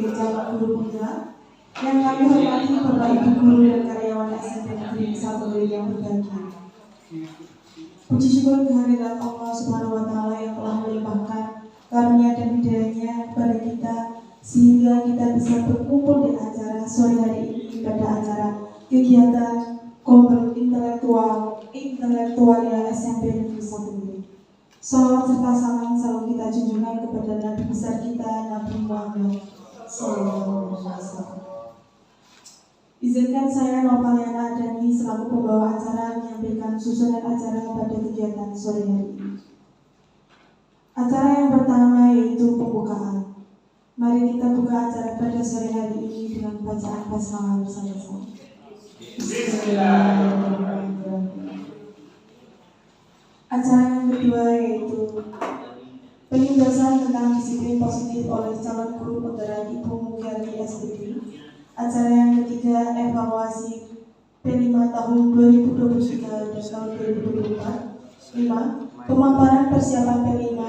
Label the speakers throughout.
Speaker 1: sebagai calon guru penggerak. Yang kami hormati Bapak Ibu guru dan karyawan SMP Negeri 1 yang berbahagia. Puji syukur kehadirat Allah Subhanahu wa Ta'ala yang telah melimpahkan karunia dan hidayahnya kepada kita sehingga kita bisa berkumpul di acara sore hari ini pada acara kegiatan Kompel Intelektual SMP Negeri 1 ini. Salawat serta salam selalu kita junjungan kepada Nabi besar kita Nabi Muhammad SAW. Izinkan saya Novaliana Adani selaku pembawa acara menyampaikan susunan acara pada kegiatan sore hari ini. Acara yang pertama yaitu pembukaan. Mari kita buka acara pada sore hari ini dengan bacaan basmalah bersama-sama. Bismillahirrahmanirrahim. Acara yang kedua yaitu penjelasan tentang disiplin positif oleh calon guru penggerak Ibu Mugyati SPP. Acara yang ketiga evaluasi P5 tahun 2023 dan tahun 2024. 5. Pemaparan persiapan P5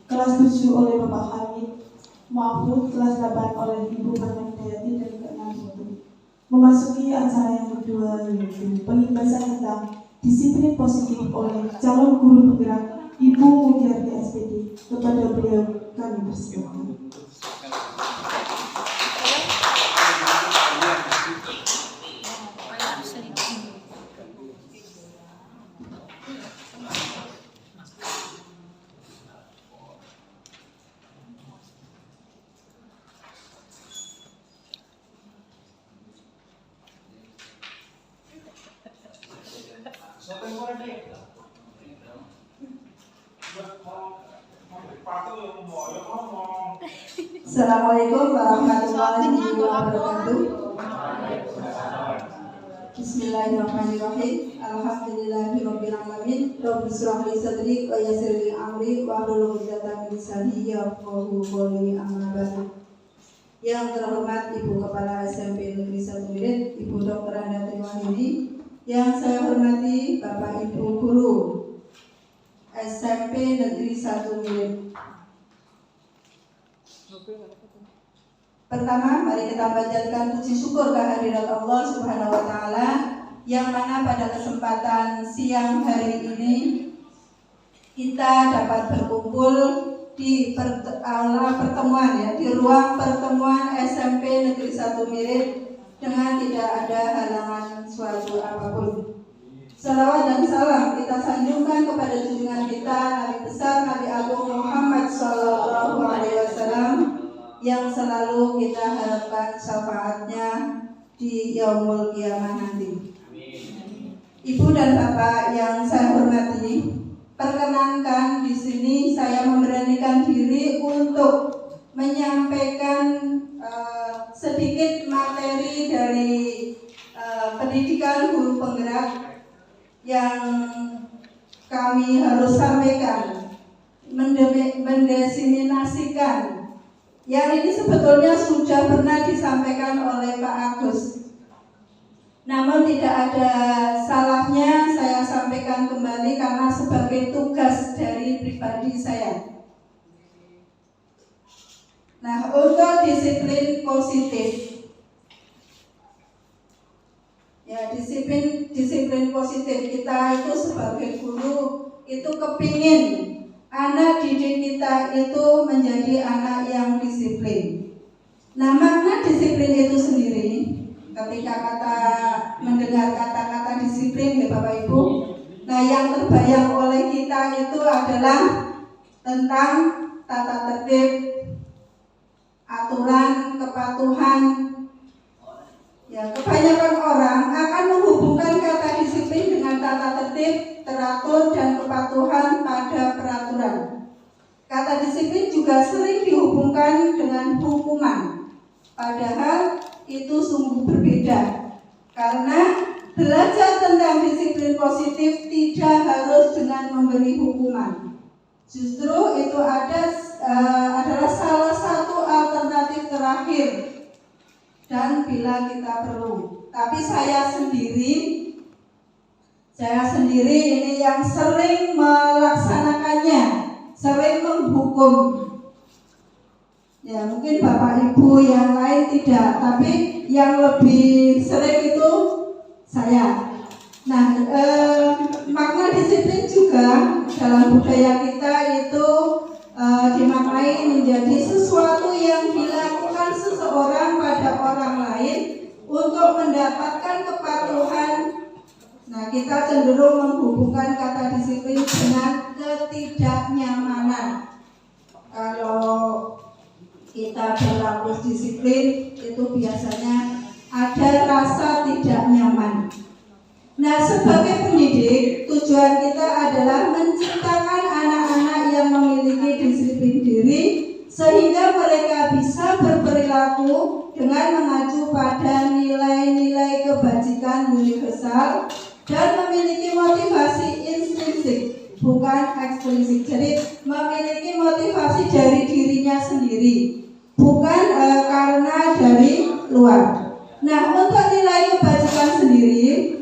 Speaker 1: kelas 7 oleh Bapak Hamid Mahfud, kelas 8 oleh Ibu Parmendayati dan ke-6 itu. Memasuki acara yang kedua yaitu penjelasan tentang disiplin positif oleh calon guru penggerak Ibu Mugyati SPD. Kepada beliau kami persilakan.
Speaker 2: Assalamualaikum warahmatullahi wabarakatuh. Bismillahirrahmanirrahim. Alhamdulillahirabbil alamin. Rabbi shrah li sadri wa yassir li amri wahlul 'uqdatam min lisani yafqahu qawli. Amma ba'du. Yang terhormat Ibu Kepala SMP Negeri 1 Mirit, Ibu Dr. Hana Triwanini. Yang saya hormati Bapak Ibu guru SMP Negeri 1 Mirit. Pertama, mari kita panjatkan puji syukur kehadirat Allah Subhanahu wa Ta'ala yang mana pada kesempatan siang hari ini kita dapat berkumpul di pertemuan di ruang pertemuan SMP Negeri 1 Mirit dengan tidak ada halangan suatu apapun. Salawat dan salam kita sanjungkan kepada junjungan kita Nabi besar Nabi Agung Muhammad SAW yang selalu kita harapkan syafaatnya di yaumul qiyamah nanti. Ibu dan Bapak yang saya hormati, perkenankan di sini saya memberanikan diri untuk menyampaikan sedikit materi dari pendidikan guru penggerak yang kami harus sampaikan, mendefinisikan. Yang ini sebetulnya sudah pernah disampaikan oleh Pak Agus. Namun tidak ada salahnya saya sampaikan kembali karena sebagai tugas dari pribadi saya. Nah, untuk disiplin positif. Ya, disiplin positif kita itu sebagai guru itu kepingin anak didik kita itu menjadi anak yang disiplin. Nah, makna disiplin itu sendiri, ketika mendengar kata-kata disiplin ya Bapak Ibu, nah yang terbayang oleh kita itu adalah tentang tata tertib, aturan, kepatuhan. Ya, kebanyakan orang akan menghubungkan kata disiplin dengan tata tertib, teratur, dan kepatuhan pada peraturan. Kata disiplin juga sering dihubungkan dengan hukuman, padahal itu sungguh berbeda. Karena belajar tentang disiplin positif tidak harus dengan memberi hukuman. Justru itu adalah salah satu alternatif terakhir dan bila kita perlu. Tapi saya sendiri ini yang sering melaksanakannya, sering menghukum. Ya, mungkin Bapak Ibu yang lain tidak, tapi yang lebih sering itu saya. Nah, makna disiplin juga dalam budaya kita itu dimaknai menjadi sesuatu yang dilakukan seseorang pada orang lain untuk mendapatkan kepatuhan. Nah, kita cenderung menghubungkan kata disiplin dengan ketidaknyamanan. Kalau kita berlaku disiplin itu biasanya ada rasa tidak nyaman. Nah, sebagai pendidik, tujuan kita adalah menciptakan anak-anak yang memiliki disiplin diri sehingga mereka bisa berperilaku dengan mengacu pada nilai-nilai kebajikan universal dan memiliki motivasi intrinsik, bukan eksplisit. Jadi memiliki motivasi dari dirinya sendiri, bukan karena dari luar. Nah, untuk nilai kebajikan sendiri,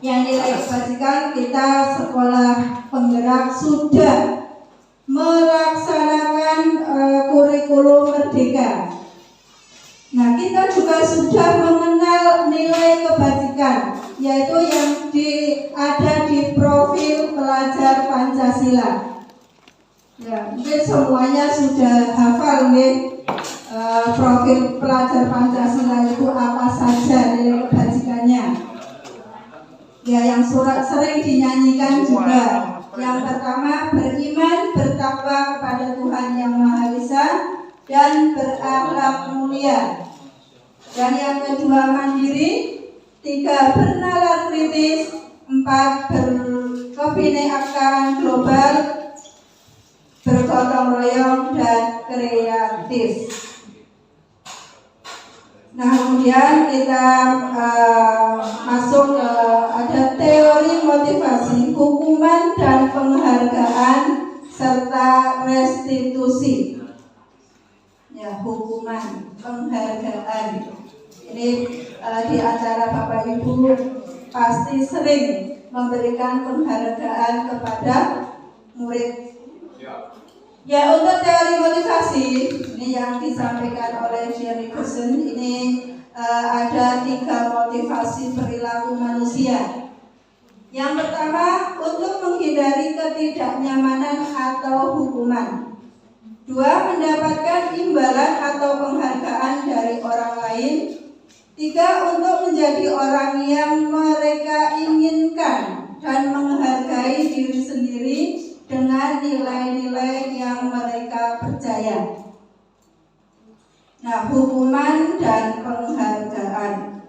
Speaker 2: yang nilai kebajikan kita sekolah penggerak sudah melaksanakan kurikulum merdeka. Nah, kita juga sudah mengenal nilai kebajikan, yaitu yang ada di profil pelajar Pancasila. Ya, mungkin semuanya sudah hafal nih profil pelajar Pancasila itu apa saja nilai kebajikannya. Ya, yang sering dinyanyikan juga. Yang pertama, beriman, bertakwa kepada Tuhan Yang Maha Esa dan berakhlak mulia. Dan yang kedua, mandiri. 3, bernalar kritis. 4, berkebinekaan global, bergotong royong dan kreatif. Nah, kemudian kita masuk ke ada teori motivasi, hukuman dan penghargaan serta restitusi. Ya, hukuman, penghargaan. Ini di antara Bapak Ibu pasti sering memberikan penghargaan kepada murid. Ya, untuk teori motivasi ini yang disampaikan oleh Jerry Gerson, ini ada 3 motivasi perilaku manusia. Yang pertama, untuk menghindari ketidaknyamanan atau hukuman. 2, mendapatkan imbalan atau penghargaan dari orang lain. 3, untuk menjadi orang yang mereka inginkan dan menghargai diri sendiri dengan nilai-nilai yang mereka percaya. Nah, hukuman dan penghargaan.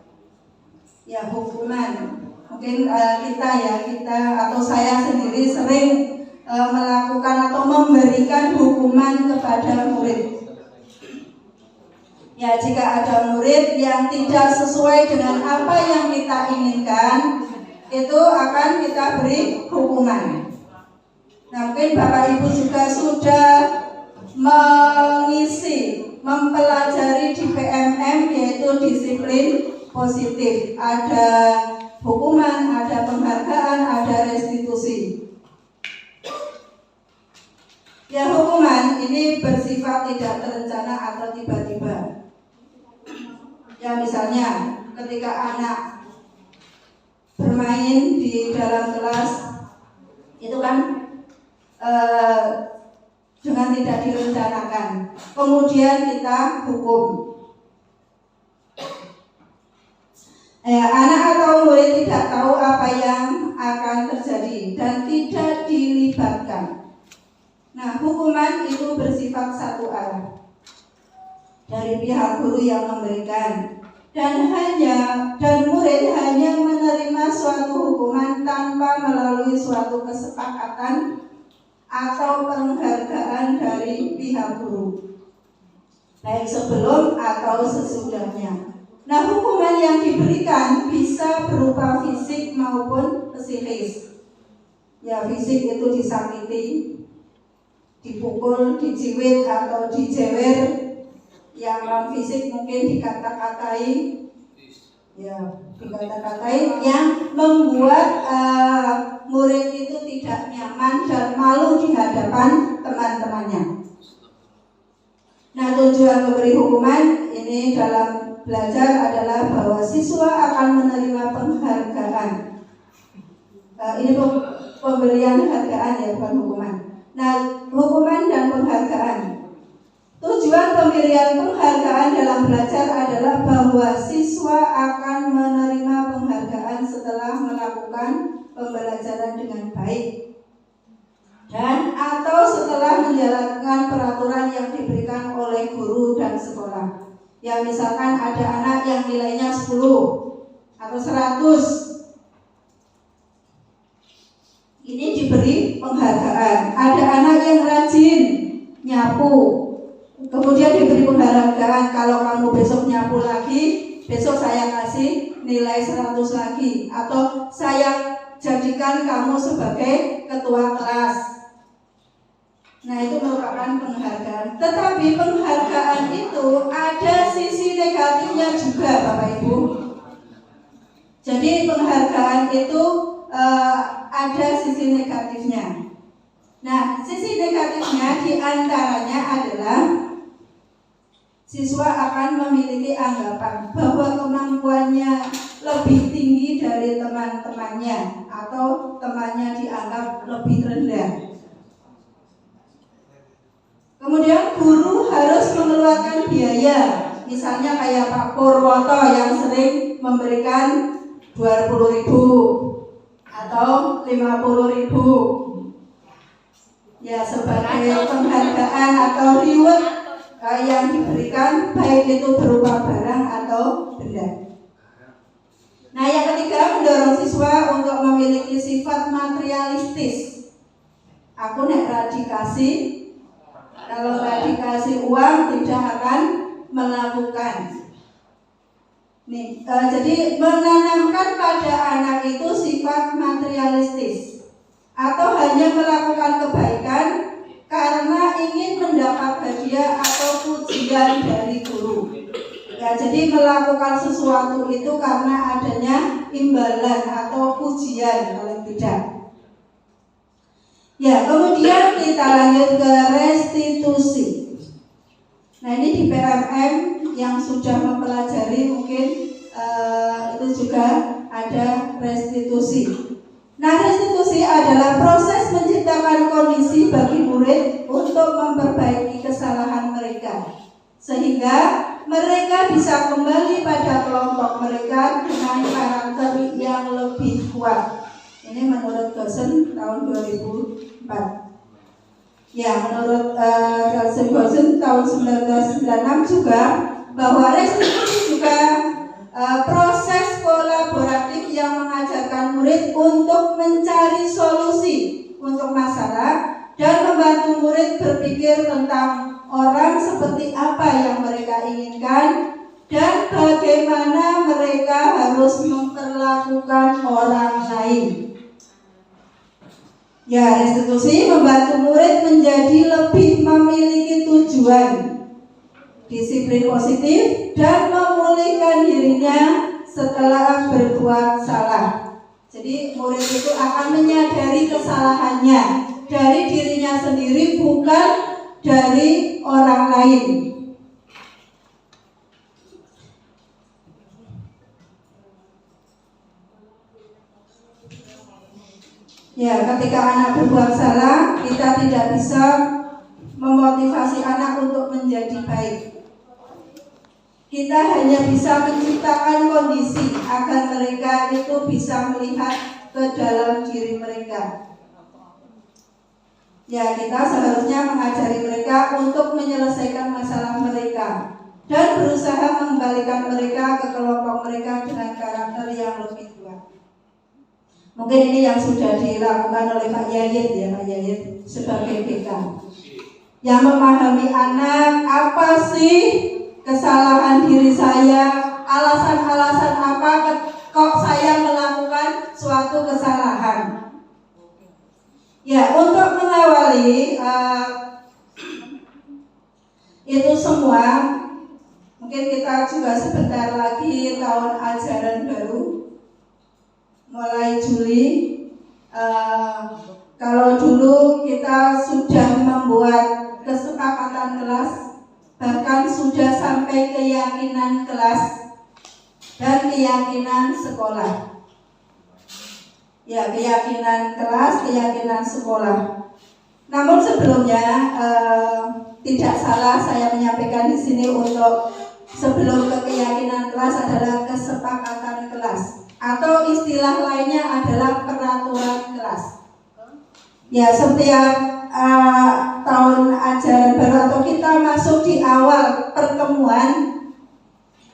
Speaker 2: Ya, hukuman. Mungkin kita atau saya sendiri sering melakukan atau memberikan hukuman kepada murid. Ya, jika ada murid yang tidak sesuai dengan apa yang kita inginkan, itu akan kita beri hukuman. Nah, mungkin Bapak Ibu juga sudah mempelajari di PMM, yaitu disiplin positif. Ada hukuman, ada penghargaan, ada restitusi. Ya, hukuman ini bersifat tidak terencana atau tiba-tiba. Ya, misalnya ketika anak bermain di dalam kelas, itu kan dengan tidak direncanakan, kemudian kita hukum. Anak atau murid tidak tahu apa yang akan terjadi dan tidak dilibatkan. Nah, hukuman itu bersifat satu arah dari pihak guru yang memberikan, dan murid hanya menerima suatu hukuman tanpa melalui suatu kesepakatan atau penghargaan dari pihak guru, baik sebelum atau sesudahnya. Nah, hukuman yang diberikan bisa berupa fisik maupun psikis. Ya, fisik itu disakiti, dipukul, diciwit atau dijewer. Yang non fisik mungkin dikata-katai, yang membuat murid itu tidak nyaman dan malu di hadapan teman-temannya. Nah, tujuan memberi hukuman ini dalam belajar adalah bahwa siswa akan menerima penghargaan. Ini pemberian hargaan ya, bukan hukuman. Nah, hukuman dan penghargaan. Tujuan pemberian penghargaan dalam belajar adalah bahwa siswa akan menerima penghargaan setelah melakukan pembelajaran dengan baik dan atau setelah menjalankan peraturan yang diberikan oleh guru dan sekolah. Ya, misalkan ada anak yang nilainya 10 atau 100, ini diberi penghargaan. Ada anak yang rajin nyapu, kemudian diberi penghargaan, kalau kamu besok nyapu lagi, besok saya kasih nilai 100 lagi, atau saya jadikan kamu sebagai ketua kelas. Nah, itu merupakan penghargaan. Tetapi penghargaan itu ada sisi negatifnya juga, Bapak Ibu. Jadi penghargaan itu ada sisi negatifnya. Nah, sisi negatifnya diantaranya adalah siswa akan memiliki anggapan bahwa kemampuannya lebih tinggi dari teman-temannya atau temannya dianggap lebih rendah. Kemudian guru harus mengeluarkan biaya, misalnya kayak Pak Purwoto yang sering memberikan 20.000 atau 50.000 ya sebagai penghargaan atau reward yang diberikan, baik itu berupa barang atau benda. Nah, yang ketiga, mendorong siswa untuk memiliki sifat materialistis. Aku nek dikasih, kalau dikasih uang tidak akan melakukan. Nih, jadi menanamkan pada anak itu sifat materialistis atau hanya melakukan kebaikan karena ingin mendapat hadiah atau pujian dari guru. Ya, jadi melakukan sesuatu itu karena adanya imbalan atau pujian paling tidak. Ya, kemudian kita lanjut ke restitusi. Nah, ini di PMM yang sudah mempelajari mungkin itu juga ada restitusi. Nah, restitusi adalah proses menciptakan kondisi bagi murid untuk memperbaiki kesalahan mereka, sehingga mereka bisa kembali pada kelompok mereka dengan karakter yang lebih kuat. Ini menurut dosen tahun 2004. Ya, menurut dosen tahun 1996 juga bahwa restitusi juga proses kolaboratif yang mengajarkan murid untuk mencari solusi untuk masalah dan membantu murid berpikir tentang orang seperti apa yang mereka inginkan dan bagaimana mereka harus memperlakukan orang lain. Ya, restitusi membantu murid menjadi lebih memiliki tujuan, disiplin positif, dan memulihkan dirinya setelah berbuat salah. Jadi murid itu akan menyadari kesalahannya dari dirinya sendiri, bukan dari orang lain. Ya, ketika anak berbuat salah, kita tidak bisa memotivasi anak untuk menjadi baik. Kita hanya bisa menciptakan kondisi agar mereka itu bisa melihat ke dalam diri mereka. Ya, kita seharusnya mengajari mereka untuk menyelesaikan masalah mereka dan berusaha mengembalikan mereka ke kelompok mereka dengan karakter yang lebih kuat. Mungkin ini yang sudah dilakukan oleh Pak Yayit ya, Pak Yayit sebagai BK, yang memahami anak apa sih kesalahan diri saya, alasan-alasan apa kok saya melakukan suatu kesalahan. Ya, untuk mengawali itu semua, mungkin kita juga sebentar lagi tahun ajaran baru mulai Juli. Kalau dulu kita sudah membuat kesepakatan kelas bahkan sudah sampai keyakinan kelas dan keyakinan sekolah. Ya, keyakinan kelas, keyakinan sekolah. Namun sebelumnya tidak salah saya menyampaikan di sini untuk sebelum ke keyakinan kelas adalah kesepakatan kelas atau istilah lainnya adalah peraturan kelas. Ya, setiap tahun ajaran baru atau kita masuk di awal pertemuan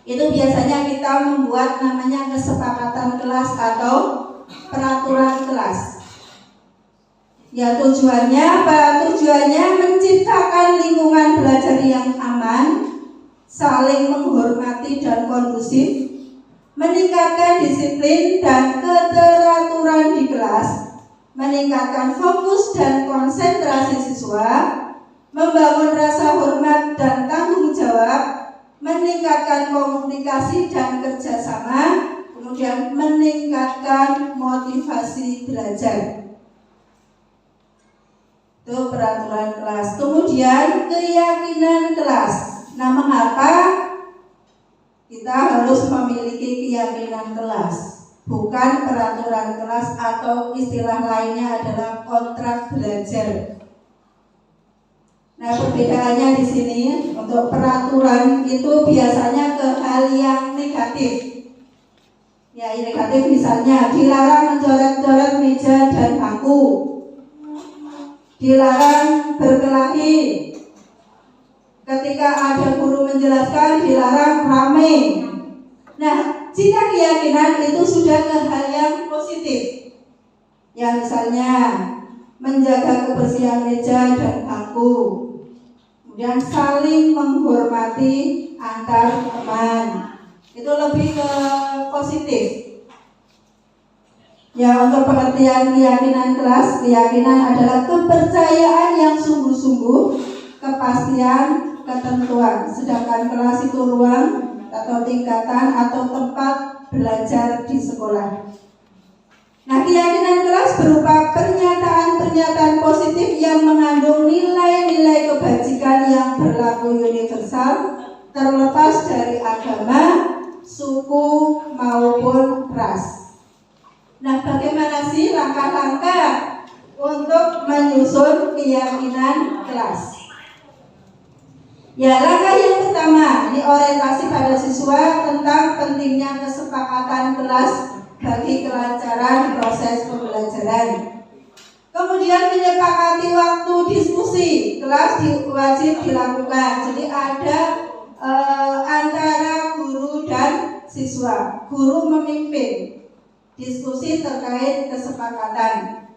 Speaker 2: itu biasanya kita membuat namanya kesepakatan kelas atau peraturan kelas. Ya, tujuannya apa? Tujuannya menciptakan lingkungan belajar yang aman, saling menghormati dan kondusif, meningkatkan disiplin dan keteraturan di kelas, meningkatkan fokus dan konsentrasi siswa, membangun rasa hormat dan tanggung jawab, meningkatkan komunikasi dan kerjasama, kemudian meningkatkan motivasi belajar. Itu peraturan kelas. Kemudian keyakinan kelas. Nah, mengapa kita harus memiliki keyakinan kelas? Bukan peraturan kelas atau istilah lainnya adalah kontrak belajar. Nah, perbedaannya di sini untuk peraturan itu biasanya ke hal yang negatif. Ya, negatif misalnya dilarang mencoret-coret meja dan bangku, dilarang berkelahi, ketika ada guru menjelaskan dilarang rame. Nah, jika keyakinan itu sudah ke hal yang positif, ya misalnya menjaga kebersihan meja dan bangku, kemudian saling menghormati antar teman, itu lebih ke positif. Ya, untuk pengertian keyakinan kelas, keyakinan adalah kepercayaan yang sungguh-sungguh, kepastian, ketentuan. Sedangkan kelas itu ruang atau tingkatan atau tempat belajar di sekolah. Nah, keyakinan kelas berupa pernyataan-pernyataan positif yang mengandung nilai-nilai kebajikan yang berlaku universal, terlepas dari agama, suku, maupun ras. Nah, bagaimana sih langkah-langkah untuk menyusun keyakinan kelas? Ya, langkah yang pertama, ini orientasi pada siswa tentang pentingnya kesepakatan kelas bagi kelancaran proses pembelajaran. Kemudian menyepakati waktu diskusi kelas wajib dilakukan. Jadi ada antara guru dan siswa. Guru memimpin diskusi terkait kesepakatan.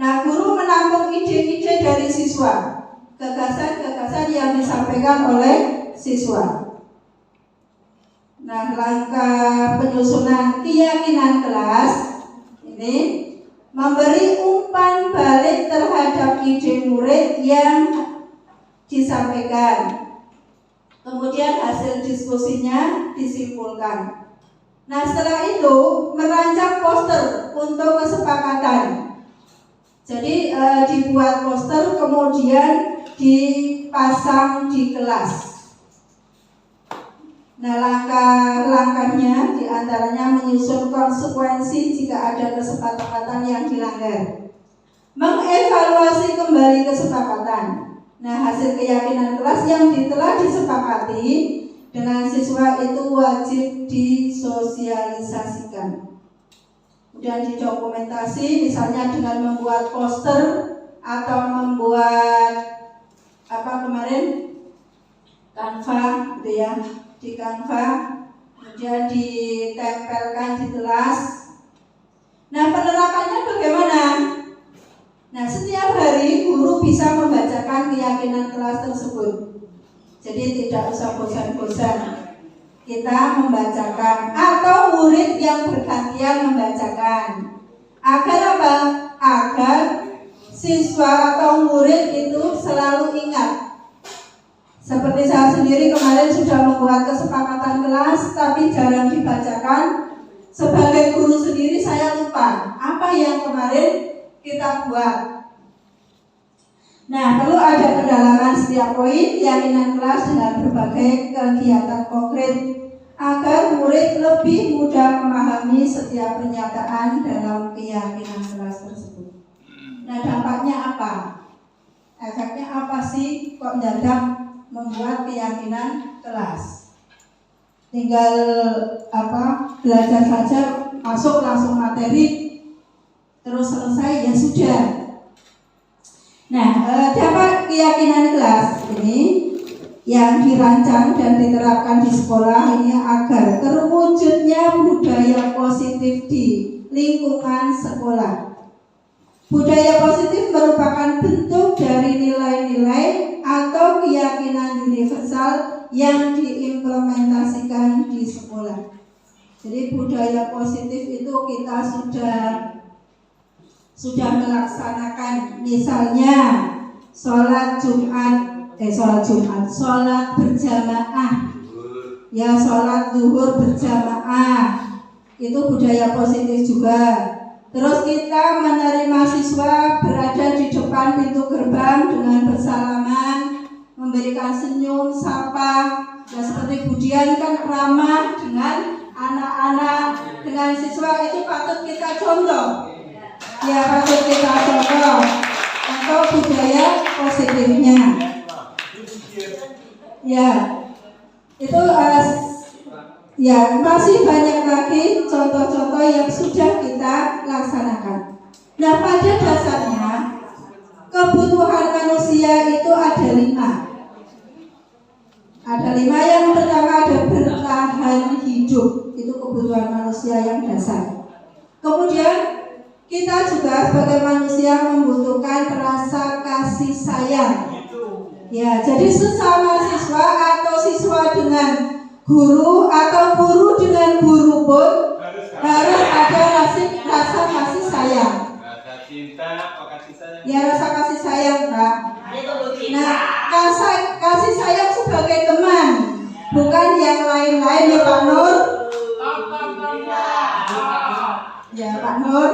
Speaker 2: Nah, guru menampung ide-ide dari siswa, gagasan-gagasan yang disampaikan oleh siswa. Nah, langkah penyusunan keyakinan kelas ini memberi umpan balik terhadap ide murid yang disampaikan. Kemudian hasil diskusinya disimpulkan. Nah, setelah itu merancang poster untuk kesepakatan. Jadi dibuat poster kemudian dipasang di kelas. Nah, langkah-langkahnya diantaranya menyusun konsekuensi jika ada kesepakatan yang dilanggar, mengevaluasi kembali kesepakatan. Nah, hasil keyakinan kelas yang telah disepakati dengan siswa itu wajib disosialisasikan. Kemudian didokumentasi, misalnya dengan membuat poster atau membuat Canva, gitu ya, di Canva, kemudian ditempelkan di kelas. Nah, penerapannya bagaimana? Nah, setiap hari guru bisa membacakan keyakinan kelas tersebut. Jadi tidak usah bosan-bosan kita membacakan, atau murid yang bergantian membacakan. Agar apa? Agar siswa atau murid itu selalu ingat. Seperti saya sendiri kemarin sudah membuat kesepakatan kelas, tapi jarang dibacakan. Sebagai guru sendiri saya lupa apa yang kemarin kita buat. Nah, perlu ada pendalaman setiap poin keyakinan kelas dengan berbagai kegiatan konkret agar murid lebih mudah memahami setiap pernyataan dalam keyakinan kelas tersebut. Nah, dampaknya apa? Efeknya apa sih kok mendadak membuat keyakinan kelas? Tinggal belajar saja, masuk langsung materi, terus selesai ya sudah. Nah, dampak keyakinan kelas ini yang dirancang dan diterapkan di sekolah ini agar terwujudnya budaya positif di lingkungan sekolah. Budaya positif merupakan bentuk dari nilai-nilai atau keyakinan universal yang diimplementasikan di sekolah. Jadi budaya positif itu kita sudah melaksanakan, misalnya sholat berjamaah, ya sholat zuhur berjamaah, itu budaya positif juga. Terus kita menerima siswa berada di depan pintu gerbang dengan bersalaman, memberikan senyum, sapa, ya seperti Budian kan ramah dengan anak-anak, dengan siswa, itu patut kita contoh. Ya patut kita contoh atau budaya positifnya. Ya itu ya masih banyak lagi contoh-contoh yang sudah kita laksanakan. Nah, pada dasarnya kebutuhan manusia itu ada 5. Ada 5. Yang pertama ada bertahan hidup, itu kebutuhan manusia yang dasar. Kemudian kita juga sebagai manusia membutuhkan rasa kasih sayang. Ya, jadi sesama siswa atau siswa dengan guru atau guru dengan guru pun harus ada rasa kasih sayang. Ya, rasa kasih sayang, Kak. Nah, kasih sayang sebagai teman, bukan yang lain-lain ya Pak Nur. Ya Pak Nur.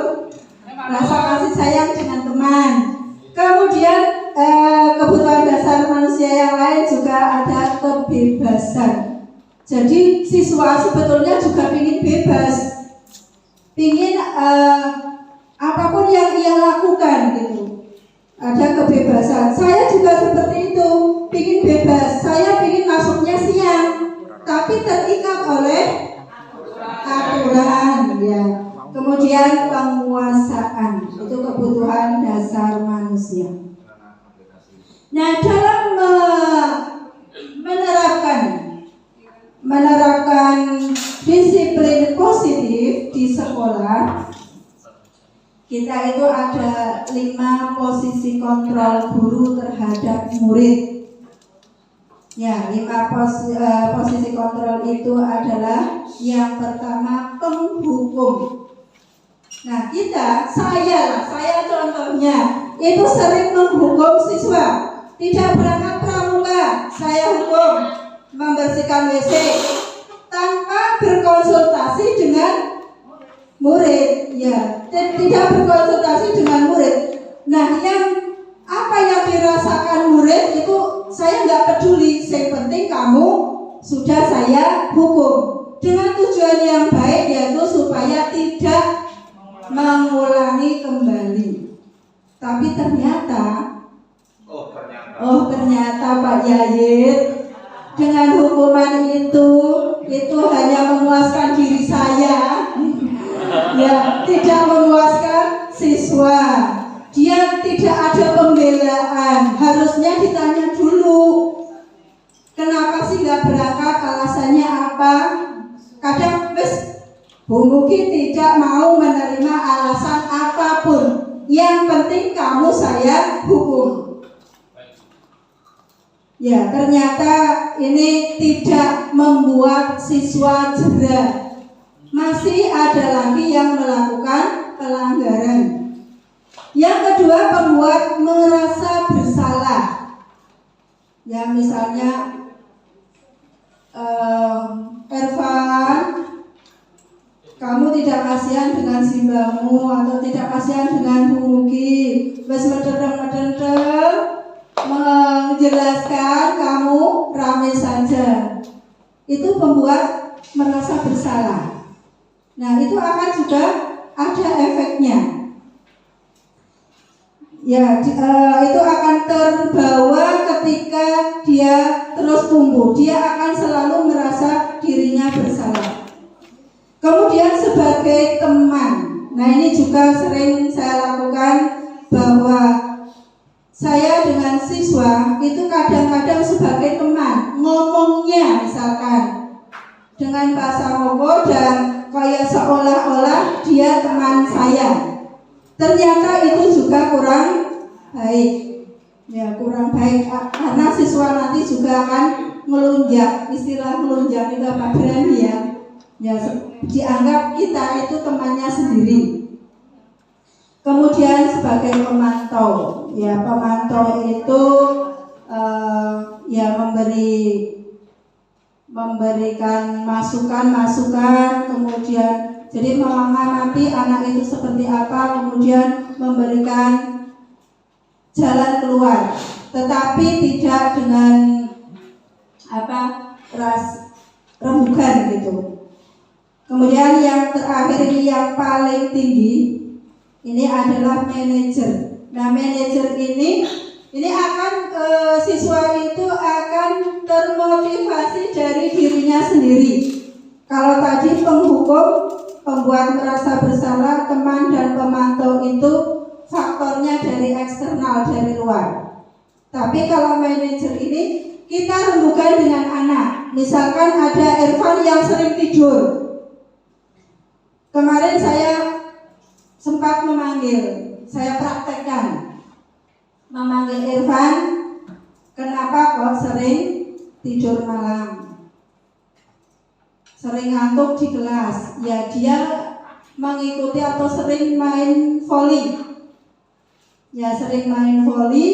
Speaker 2: Rasa kasih sayang dengan teman. Kemudian kebutuhan dasar manusia yang lain juga ada kebebasan. Jadi siswa sebetulnya juga ingin bebas, ingin apapun yang ia lakukan gitu. Ada kebebasan. Saya juga seperti itu, ingin bebas. Saya ingin masuknya siang, tapi terikat oleh aturan ya. Kemudian penguasaan, itu kebutuhan dasar manusia. Nah, dalam menerapkan disiplin positif di sekolah, kita itu ada 5 posisi kontrol guru terhadap murid. Ya, 5 posisi kontrol itu adalah yang pertama penghukum. Nah, saya contohnya itu sering menghukum siswa. Tidak berangkat pramuka, saya hukum membersihkan WC tanpa berkonsultasi dengan murid. Ya, tidak berkonsultasi dengan murid. Nah, apa yang dirasakan murid itu saya nggak peduli. Yang penting kamu sudah saya hukum dengan tujuan yang baik, yaitu supaya tidak mengulangi kembali. Tapi ternyata Pak Yayit, dengan hukuman itu hanya memuaskan diri saya, ya, tidak memuaskan siswa. Dia tidak ada pembelaan. Harusnya ditanya dulu, kenapa sih nggak berangkat, alasannya apa? Kadang Bu Muki tidak mau menerima alasan apapun. Yang penting kamu saya hukum. Ya, ternyata ini tidak membuat siswa jera. Masih ada lagi yang melakukan pelanggaran. Yang kedua, membuat merasa bersalah. Ya, misalnya Ervan, kamu tidak kasihan dengan simbamu atau tidak kasihan dengan Bu Muki, wes medeng-medeng menjelaskan kamu rame saja. Itu membuat merasa bersalah. Nah, itu akan juga ada efeknya. Ya, itu akan terbawa ketika dia terus tumbuh. Dia akan selalu merasa dirinya bersalah. Kemudian sebagai teman, nah ini juga sering saya lakukan, bahwa saya dengan siswa itu kadang-kadang sebagai teman, ngomongnya misalkan dengan bahasa Moko dan kayak seolah-olah dia teman saya. Ternyata itu juga kurang baik. Ya, kurang baik karena siswa nanti juga akan melunjak. Istilah melunjak itu apa, berani ya. Ya, dianggap kita itu temannya sendiri. Kemudian sebagai pemantau, ya pemantau itu ya memberikan masukan, kemudian jadi mengamati anak itu seperti apa, kemudian memberikan jalan keluar, tetapi tidak dengan rembukan gitu. Kemudian yang terakhir ini yang paling tinggi, ini adalah manajer. Nah, manajer ini akan siswa itu akan termotivasi dari dirinya sendiri. Kalau tadi penghukum, pembuat merasa bersalah, teman dan pemantau itu faktornya dari eksternal, dari luar. Tapi kalau manajer ini kita rembukan dengan anak. Misalkan ada Irfan yang sering tidur. Kemarin saya sempat saya praktekkan memanggil Irfan, kenapa kok sering tidur malam, sering ngantuk di kelas? Ya, dia mengikuti atau sering main voli. Ya, sering main voli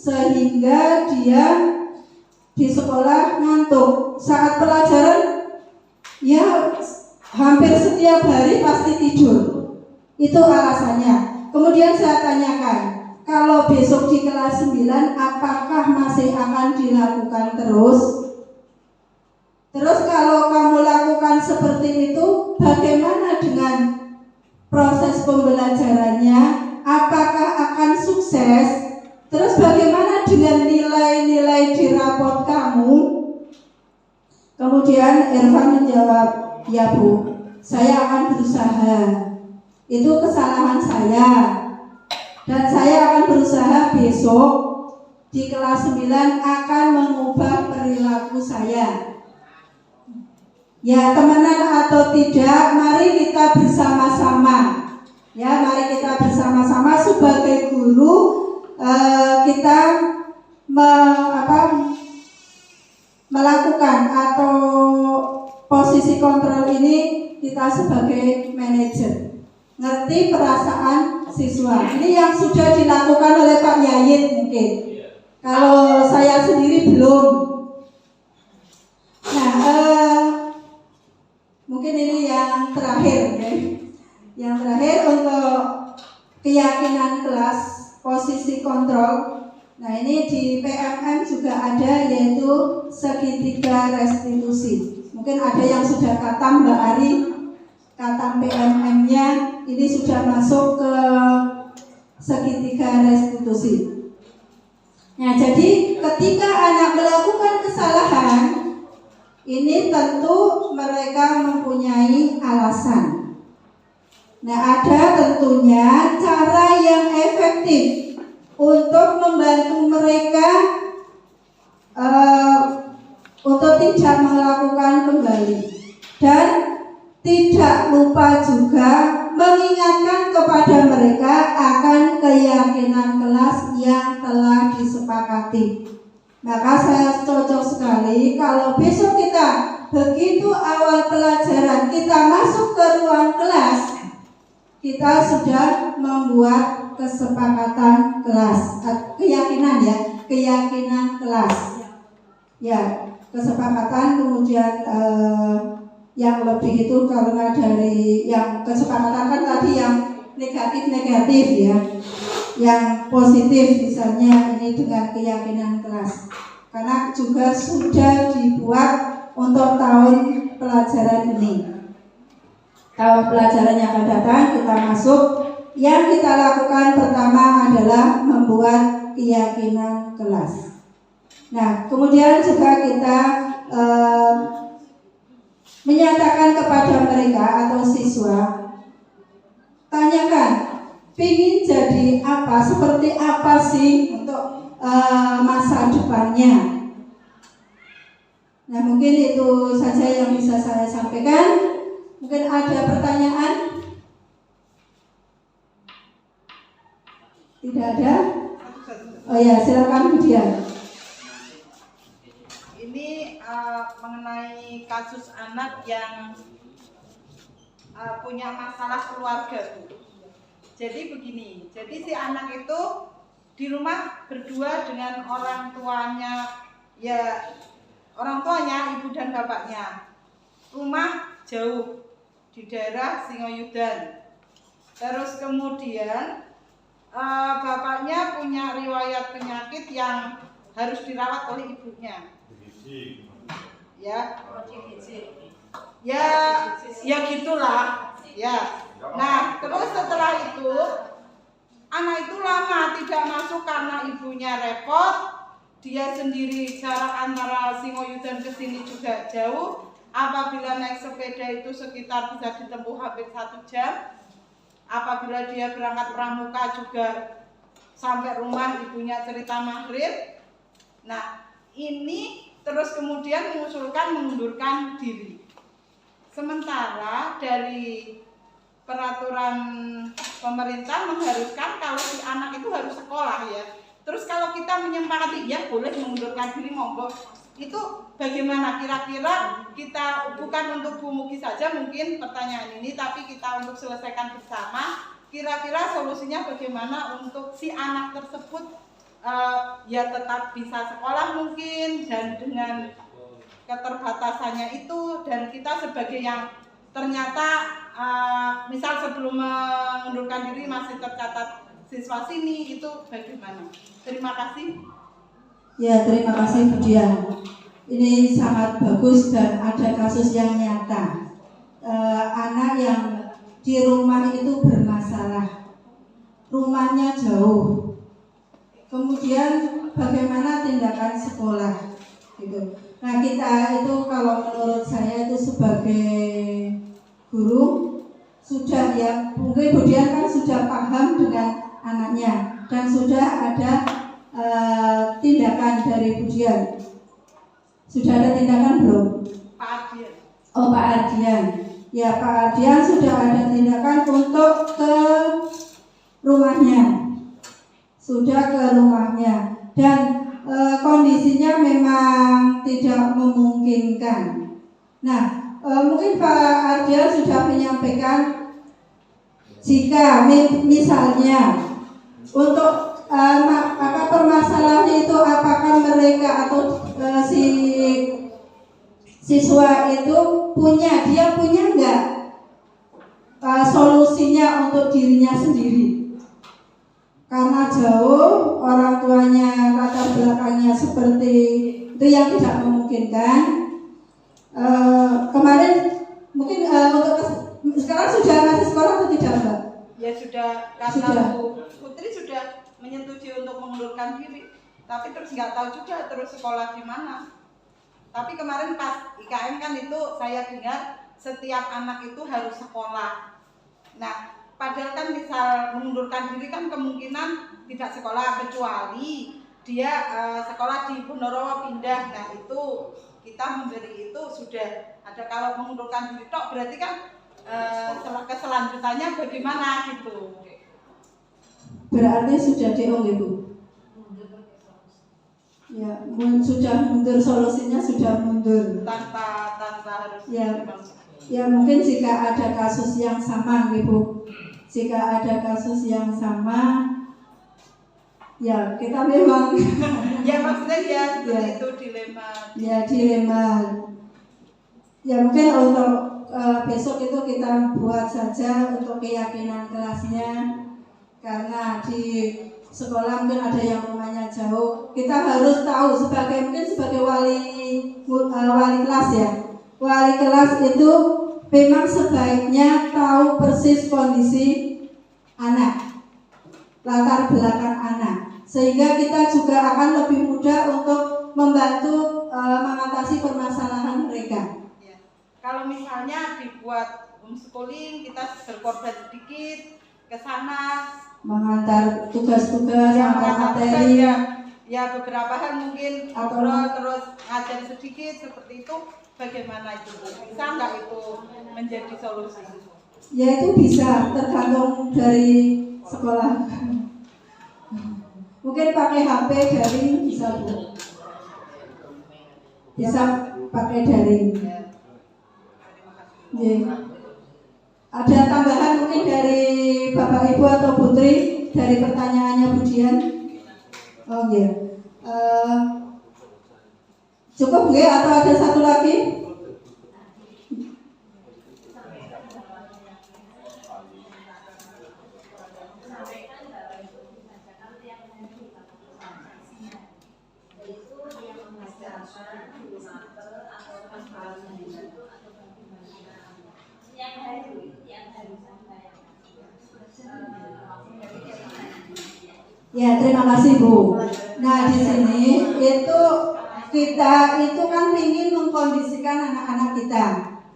Speaker 2: sehingga dia di sekolah ngantuk. Saat pelajaran ya hampir setiap hari pasti tidur. Itu alasannya. Kemudian saya tanyakan, kalau besok di kelas 9 apakah masih akan dilakukan terus? Terus kalau kamu lakukan seperti itu, bagaimana dengan proses pembelajarannya? Apakah akan sukses? Terus bagaimana dengan nilai-nilai di raport kamu? Kemudian Irfan menjawab, ya Bu, saya akan berusaha. Itu kesalahan saya. Dan saya akan berusaha besok di kelas 9 akan mengubah perilaku saya. Ya, temenan atau tidak, mari kita bersama-sama. Ya, mari kita bersama-sama sebagai guru kita melakukan atau posisi kontrol ini kita sebagai manajer. Ngerti perasaan siswa. Ini yang sudah dilakukan oleh Pak Yayit mungkin. Kalau saya sendiri belum. Nah, mungkin ini yang terakhir, okay? Yang terakhir untuk keyakinan kelas, posisi kontrol. Nah, ini di PMM juga ada, yaitu segitiga restitusi. Mungkin ada yang sudah katam, Mbak Ari, katam PMM-nya ini sudah masuk ke segitiga restitusi. Nah, jadi ketika anak melakukan kesalahan, ini tentu mereka mempunyai alasan. Nah, ada tentunya cara yang efektif untuk membantu mereka untuk tidak melakukan kembali, dan tidak lupa juga mengingatkan kepada mereka akan keyakinan kelas yang telah disepakati. Maka saya cocok sekali kalau besok kita begitu awal pelajaran kita masuk ke ruang kelas, kita sudah membuat kesepakatan kelas, keyakinan kelas. Ya, kesepakatan, kemudian yang lebih itu karena dari yang kesepakatan kan tadi yang negatif-negatif ya. Yang positif misalnya ini dengan keyakinan kelas. Karena juga sudah dibuat untuk tahun pelajaran ini. Tahun pelajaran yang akan datang kita masuk. Yang kita lakukan pertama adalah membuat keyakinan kelas. Nah, kemudian juga kita menyatakan kepada mereka atau siswa, tanyakan, ingin jadi apa, seperti apa sih untuk masa depannya. Nah, mungkin itu saja yang bisa saya sampaikan. Mungkin ada pertanyaan? Tidak ada? Oh ya, silakan Budian.
Speaker 3: Ini mengenai kasus anak yang punya masalah keluarga, Bu. Jadi begini, jadi si anak itu di rumah berdua dengan orang tuanya, ya orang tuanya ibu dan bapaknya. Rumah jauh di daerah Singoyudan. Terus kemudian bapaknya punya riwayat penyakit yang harus dirawat oleh ibunya. Ya gitulah. Ya. Nah, terus setelah itu anak itu lama tidak masuk karena ibunya repot. Dia sendiri jarak antara Singoyudan ke sini juga jauh. Apabila naik sepeda itu sekitar bisa ditempuh hampir 1 jam. Apabila dia berangkat pramuka juga sampai rumah ibunya cerita maghrib. Nah, ini terus kemudian mengusulkan mengundurkan diri. Sementara dari peraturan pemerintah mengharuskan kalau si anak itu harus sekolah ya. Terus kalau kita menyepakati ya boleh mengundurkan diri, monggo. Itu bagaimana kira-kira kita, bukan untuk Bu Mugi saja mungkin pertanyaan ini, tapi kita untuk selesaikan bersama. Kira-kira solusinya bagaimana untuk si anak tersebut ya tetap bisa sekolah mungkin, dan dengan keterbatasannya itu, dan kita sebagai yang ternyata misal sebelum mengundurkan diri masih tercatat siswa sini, itu bagaimana? Terima kasih.
Speaker 2: Ya, terima kasih Budian. Ini sangat bagus dan ada kasus yang nyata. Anak yang di rumah itu bermasalah, rumahnya jauh. Kemudian bagaimana tindakan sekolah, gitu. Nah, kita itu kalau menurut saya itu sebagai guru sudah ya, mungkin Budian kan sudah paham dengan anaknya dan sudah ada tindakan dari Budian. Sudah ada tindakan belum?
Speaker 3: Pak Ardian.
Speaker 2: Oh, Pak Ardian. Ya, Pak Ardian sudah ada tindakan untuk ke rumahnya. Sudah ke rumahnya dan kondisinya memang tidak memungkinkan. Nah, mungkin Pak Ardian sudah menyampaikan jika misalnya untuk apa permasalahannya itu, apakah mereka atau si siswa itu dia punya enggak solusinya untuk dirinya sendiri, karena jauh, orang tuanya latar belakangnya seperti itu yang tidak memungkinkan. Kemarin mungkin untuk sekarang sudah masih sekolah atau tidak, Mbak?
Speaker 3: Ya sudah, karena Bu Putri sudah menyetujui untuk mengundurkan diri, tapi terus nggak tahu juga terus sekolah di mana. Tapi kemarin pas IKM kan itu saya dengar setiap anak itu harus sekolah. Nah, padahal kan misal mengundurkan diri kan kemungkinan tidak sekolah, kecuali dia sekolah di Ponorogo pindah. Nah, itu kita memberi itu sudah ada. Kalau mengundurkan diri tok berarti kan keselanjutannya bagaimana gitu.
Speaker 2: Berarti sudah DO Bu. Ya, sudah mundur, solusinya sudah mundur.
Speaker 3: Tanpa harus.
Speaker 2: Ya mungkin jika ada kasus yang sama, Bu. Jika ada kasus yang sama, ya kita memang.
Speaker 3: Ya maksudnya ya itu dilema.
Speaker 2: Ya dilema. Ya mungkin untuk besok itu kita buat saja untuk keyakinan kelasnya, karena di sekolah mungkin ada yang rumahnya jauh. Kita harus tahu mungkin sebagai wali kelas ya. Wali kelas itu memang sebaiknya tahu persis kondisi anak, latar belakang anak, sehingga kita juga akan lebih mudah untuk membantu mengatasi permasalahan mereka.
Speaker 3: Kalau misalnya dibuat homeschooling, kita berkorban sedikit ke sana,
Speaker 2: mengantar tugas-tugas, mengantar materi,
Speaker 3: ya beberapa hal mungkin ngobrol terus ngajar sedikit seperti itu. Bagaimana itu? Bisa nggak itu menjadi solusi?
Speaker 2: Ya itu bisa, tergantung dari sekolah. Mungkin pakai HP daring bisa Bu. Bisa pakai daring. Ya. Ada tambahan mungkin dari Bapak Ibu atau Putri dari pertanyaannya Bu Dian? Oh iya. Cukup ya atau ada satu lagi? Ya, terima kasih Bu. Nah, di sini itu kita itu kan ingin mengkondisikan anak-anak kita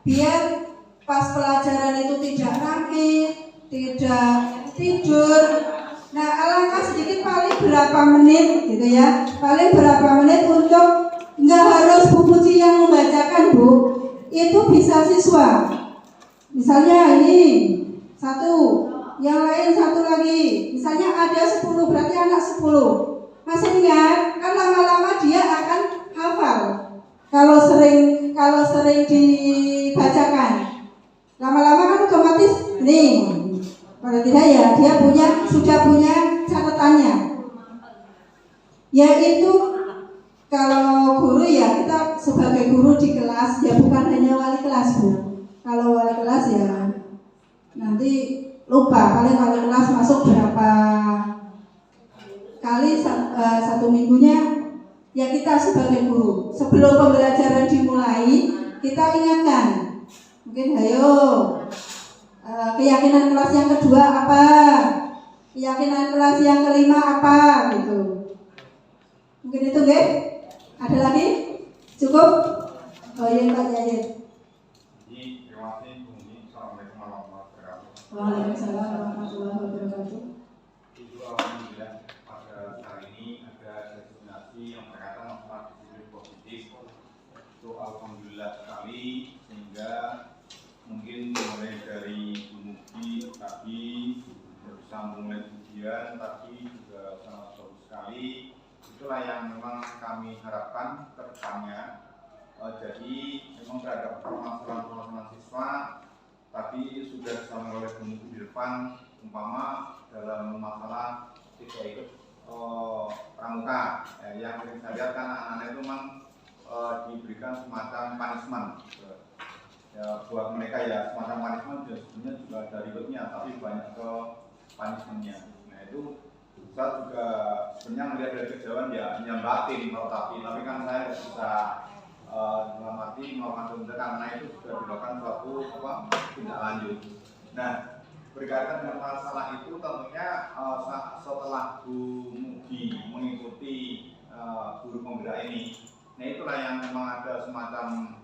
Speaker 2: biar pas pelajaran itu tidak rakit, tidak tidur. Nah, alangkah sedikit paling berapa menit gitu ya. Paling berapa menit untuk nggak harus Bu Puji yang membacakan Bu. Itu bisa siswa. Misalnya ini satu, yang lain satu lagi. Misalnya ada 10, berarti anak 10. Masih ingat? Kan lama-lama dia akan hafal. Kalau sering dibacakan, lama-lama kan otomatis nih. Kalau tidak ya dia sudah punya catatannya. Yaitu kalau guru ya kita sebagai guru di kelas ya bukan hanya wali kelas Bu. Kalau wali kelas ya nanti lupa paling wali kelas masuk berapa kali satu minggunya. Ya kita sebagai guru sebelum pembelajaran dimulai kita ingatkan, mungkin ayo keyakinan kelas yang kedua apa, keyakinan kelas yang kelima apa gitu. Mungkin itu deh. Ada lagi? Cukup? Oh iya Pak Yayit.
Speaker 4: Terima kasih Bu Umi. Assalamualaikum warahmatullahi wabarakatuh.
Speaker 2: Waalaikumsalam warahmatullahi wabarakatuh.
Speaker 4: Itu alhamdulillah pada hari ini ada destinasi yang berkaitan masalah disiplin positif. Itu alhamdulillah sekali, sehingga mungkin mulai dari Bu Mugi tadi bisa mulai ujian tadi juga sangat bagus sekali. Itulah yang memang kami harapkan ke depannya. Jadi memang terhadap permasalahan siswa tadi sudah disampaikan oleh Bu Mugi di depan, umpama dalam masalah tidak ikut pramuka, yang saya lihat kan anak-anak itu memang diberikan semacam punishment. Ya, buat mereka ya semacam punishment sebenarnya juga ada ribetnya, tapi banyak ke punishmentnya. Nah itu saya juga sebenarnya melihat dari kejauhan ya nyambatin kalau tapi kan saya bisa dalam arti melakukan tindakan karena itu sudah dilakukan suatu tindak lanjut. Nah berkaitan dengan masalah itu tentunya setelah Bu Mugi mengikuti guru penggerak ini, nah itulah yang memang ada semacam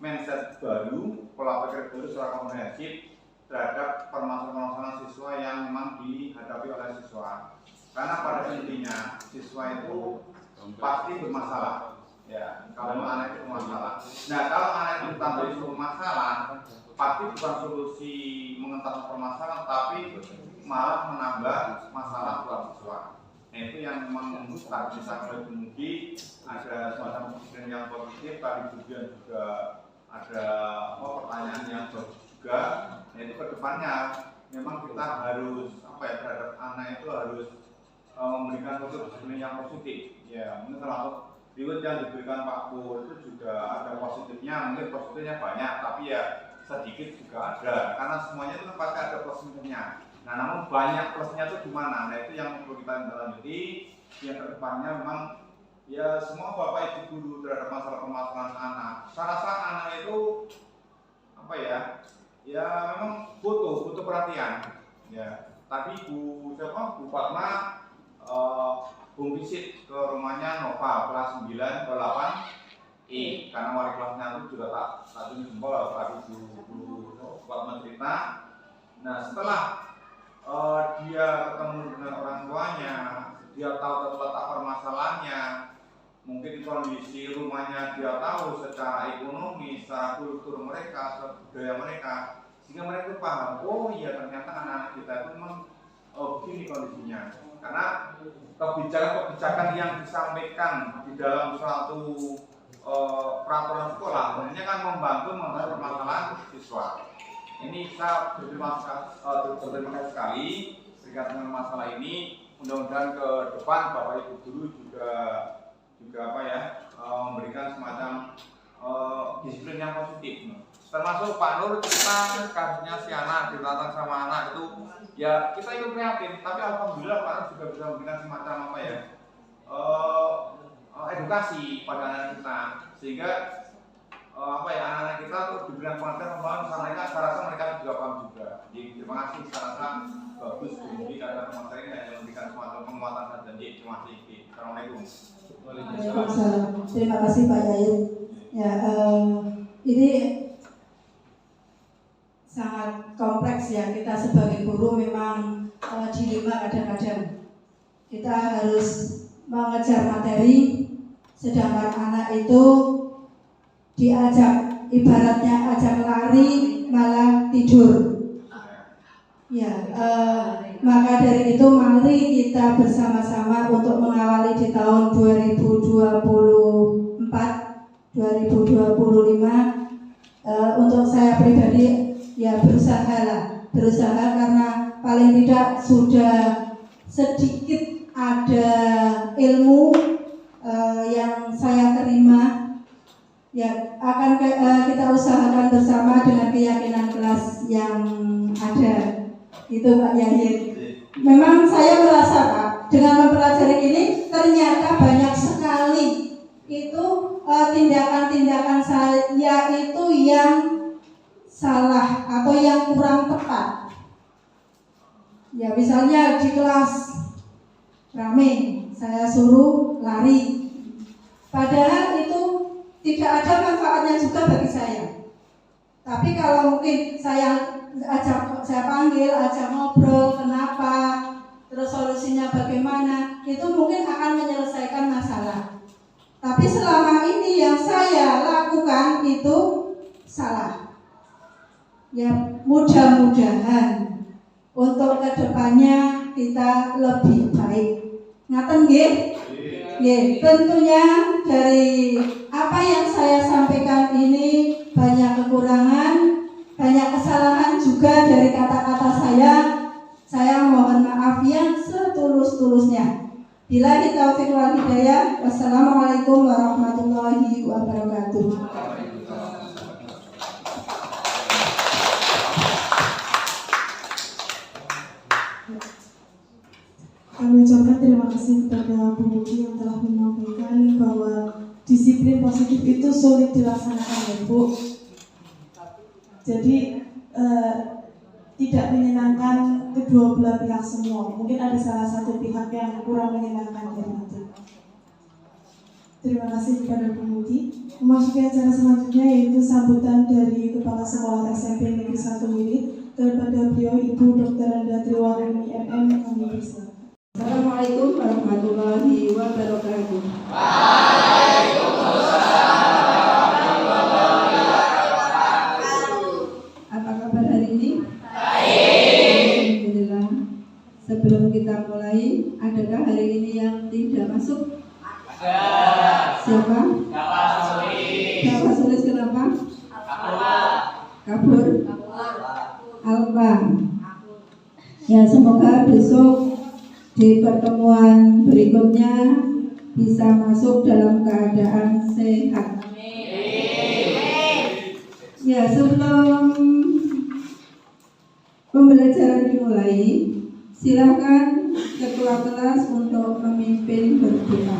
Speaker 4: mindset baru, pola pikir baru secara komprehensif terhadap permasalahan siswa yang memang dihadapi oleh siswa. Karena pada intinya siswa itu pasti bermasalah. Ya, kalau anak itu bermasalah. Nah, kalau anak itu tanpa isu masalah, pasti bukan solusi mengentaskan permasalahan, tapi malah menambah masalah buat siswa. Nah, itu yang memang harus disampaikan Bu Mugi, ada semacam pikiran yang positif. Tadi kemudian juga ada pertanyaan yang bagus juga. Nah, itu kedepannya memang kita harus terhadap anak itu harus memberikan satu disiplin yang positif. Ya, mungkin termasuk riwayat yang diberikan Pak Pur itu juga ada positifnya. Mungkin positifnya banyak, tapi ya sedikit juga ada, karena semuanya itu pasti ada plus minusnya. Nah, namun banyak plusnya itu di mana? Nah, itu yang perlu kita lanjuti. Yang kedepannya memang ya semua bapak ibu guru terhadap masalah permasalahan anak. Saya rasa anak itu apa ya? Ya memang butuh perhatian. Ya, tadi Bu Fatma visit ke rumahnya Nova kelas 9 ke 8 karena wali kelasnya itu juga tak jempol tadi Bu Fatma cerita. Nah, setelah dia ketemu dengan orang tuanya, dia tahu letak permasalahannya, mungkin kondisi rumahnya dia tahu secara ekonomi, secara kultur mereka, secara budaya mereka, sehingga mereka paham, oh iya ternyata anak-anak kita itu memang begini kondisinya. Karena kebijakan-kebijakan yang disampaikan di dalam suatu peraturan sekolah sebenarnya kan membantu mengatasi permasalahan siswa. Ini saya berterima kasih sekali terkait dengan masalah ini. Mudah-mudahan ke depan Bapak Ibu guru juga memberikan semacam disiplin yang positif. Termasuk Pak Nur, kita kasusnya si anak dilatang sama anak itu ya kita ikut prihatin, tapi alhamdulillah Pak Nur juga bisa memberikan semacam edukasi pada anak kita, sehingga anak-anak kita tuh diberikan pengertian pemahaman sama mereka. Saya rasa mereka juga paham juga. Jadi terima kasih, saya rasa bagus jadi karena teman saya ini hanya memberikan semacam penguatan saja. Jadi terima kasih. Assalamualaikum.
Speaker 2: Waalaikumsalam. Terima kasih Pak Yayat. Ya, ini sangat kompleks ya. Kita sebagai guru memang dilema kadang-kadang. Kita harus mengejar materi, sedangkan anak itu diajak, ibaratnya ajak lari malah tidur. Ya, maka dari itu mari kita bersama-sama untuk mengawali di tahun 2024, 2025. Untuk saya pribadi ya berusaha karena paling tidak sudah sedikit ada ilmu yang saya terima. Ya, akan kita usahakan bersama dengan keyakinan kelas yang ada. Itu Pak Yahir. Memang saya merasa Pak, dengan mempelajari ini ternyata banyak sekali itu tindakan-tindakan saya itu yang salah atau yang kurang tepat. Ya, misalnya di kelas rame, saya suruh lari. Padahal itu tidak ada manfaatnya juga bagi saya. Tapi kalau mungkin saya panggil, ajak ngobrol, kenapa, terus solusinya bagaimana, itu mungkin akan menyelesaikan masalah. Tapi selama ini yang saya lakukan itu salah. Ya, mudah-mudahan untuk kedepannya kita lebih baik. Ngaten nggih? Nggih, tentunya dari apa yang saya sampaikan ini banyak kekurangan, banyak kesalahan juga dari kata-kata saya. Saya mohon maaf yang setulus-tulusnya. Billahi taufiq wal hidayah. Wassalamualaikum warahmatullahi wabarakatuh.
Speaker 1: Kami ucapkan terima kasih kepada Bu Mugi yang telah menyampaikan bahwa disiplin positif itu sulit dilaksanakan ya Bu. Jadi tidak menyenangkan kedua belah pihak semua. Mungkin ada salah satu pihak yang kurang menyenangkan dari itu. Terima kasih kepada Bu Mugi. Memasuki acara selanjutnya yaitu sambutan dari Kepala Sekolah SMP Negeri 1 Miri kepada beliau Ibu Dr. Anda Triwarini MM. Kami bersilakan.
Speaker 2: Assalamualaikum warahmatullahi wabarakatuh. Apa kabar hari ini? Baik. Alhamdulillah. Sebelum kita mulai, adakah hari ini yang tidak masuk? Ada. Siapa? Bapak Sulis kenapa? Kabur. Alpa. Ya, semoga besok di pertemuan berikutnya bisa masuk dalam keadaan sehat. Ya, sebelum pembelajaran dimulai, silakan ketua kelas untuk memimpin berdoa.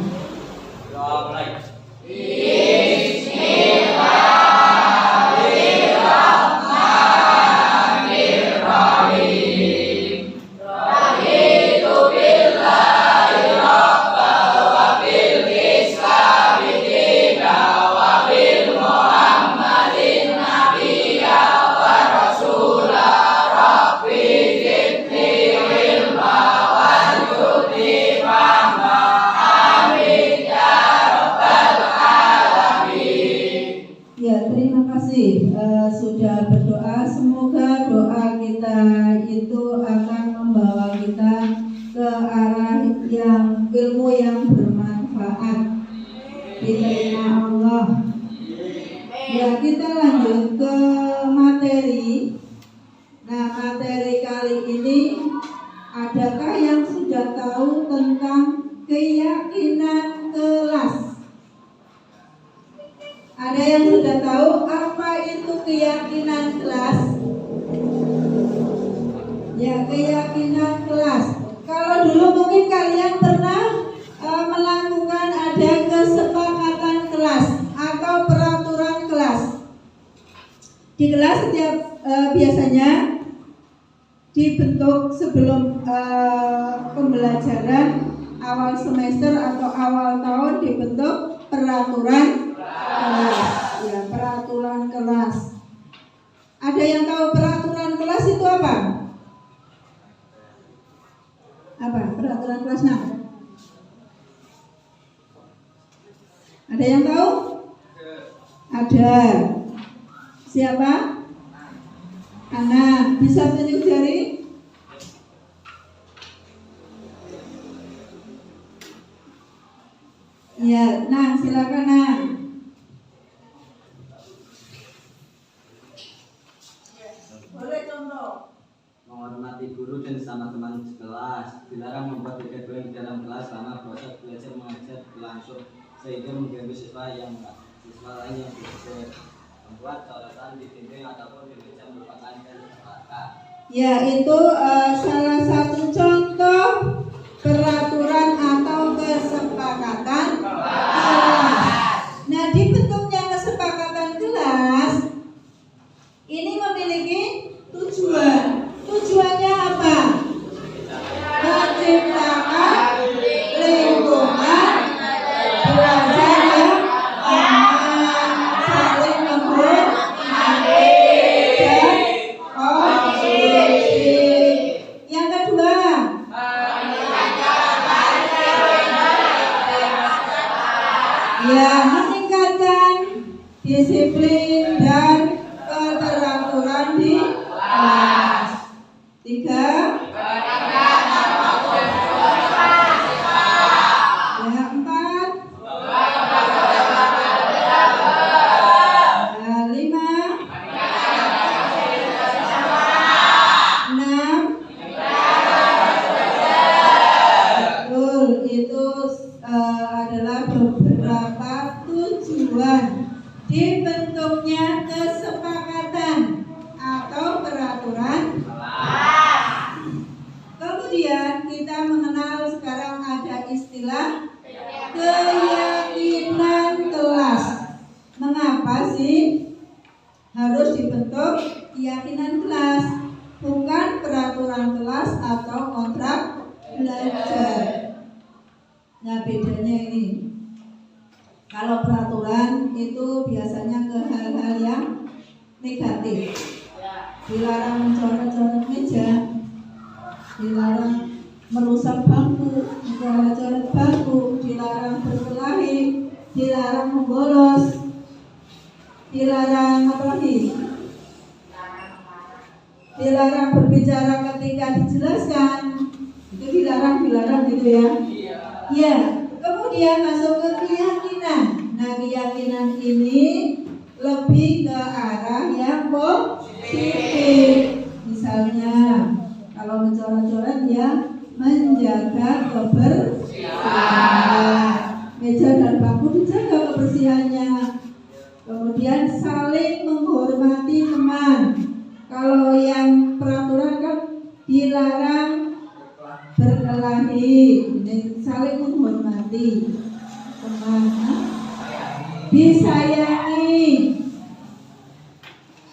Speaker 2: Sudah berdoa, semoga doa kita itu akan membawa kita ke arah yang ilmu yang bermanfaat diterima Allah. Ya, kita lanjut ke materi. Nah, materi kali ini, adakah yang sudah tahu tentang keyakinan kelas? Ada yang sudah tahu apa itu keyakinan kelas? Ya, keyakinan kelas. Kalau dulu mungkin kalian pernah melakukan ada kesepakatan kelas atau peraturan kelas. Di kelas setiap biasanya dibentuk sebelum pembelajaran awal semester atau awal tahun dibentuk peraturan kelas. Ya, peraturan kelas. Ada yang tahu peraturan kelas itu apa? Apa peraturan kelas? Nah, ada yang tahu? Ada. Siapa? Ana, bisa tunjuk jari? Ya, nah silakan Nah. Boleh contoh.
Speaker 5: Menghormati guru dan sama teman sekelas. Dilarang membuat kegaduhan di dalam kelas selama proses belajar mengajar berlangsung sehingga mengganggu siswa lain yang belajar. Membuat coretan di dinding ataupun di meja merupakan kesepakatan.
Speaker 2: Ya, itu salah satu contoh peraturan atau kesepakatan kelas. Nah, dibentuknya kesepakatan kelas ini memiliki tujuan. Tujuannya apa? Menciptakan lingkungan belajar yang aman, saling menghormati dan kondusif. Yang kedua, ya, meningkatkan disiplin dan keteraturan di kelas. Tiga, ya, empat, nah, lima, enam, betul, itu adalah beberapa tujuan dibentuknya kesepakatan atau peraturan. Kemudian kita mengenal sekarang ada istilah keyakinan kelas. Mengapa sih harus dibentuk keyakinan kelas, bukan peraturan kelas atau kontrak belajar? Nah, bedanya ini. Kalau peraturan itu biasanya ke hal-hal yang negatif. Dilarang mencoret-coret meja, dilarang merusak bangku, mencoret-coret bangku, dilarang berkelahi, dilarang membolos, dilarang apa lagi? Dilarang berbicara ketika dijelaskan. Itu dilarang gitu ya. Ya, kemudian masuk ke keyakinan. Nah, keyakinan ini lebih ke arah yang positif. Misalnya, kalau mencoret-coret ya menjaga kebersihan. Meja dan bangku dijaga kebersihannya. Kemudian saling menghormati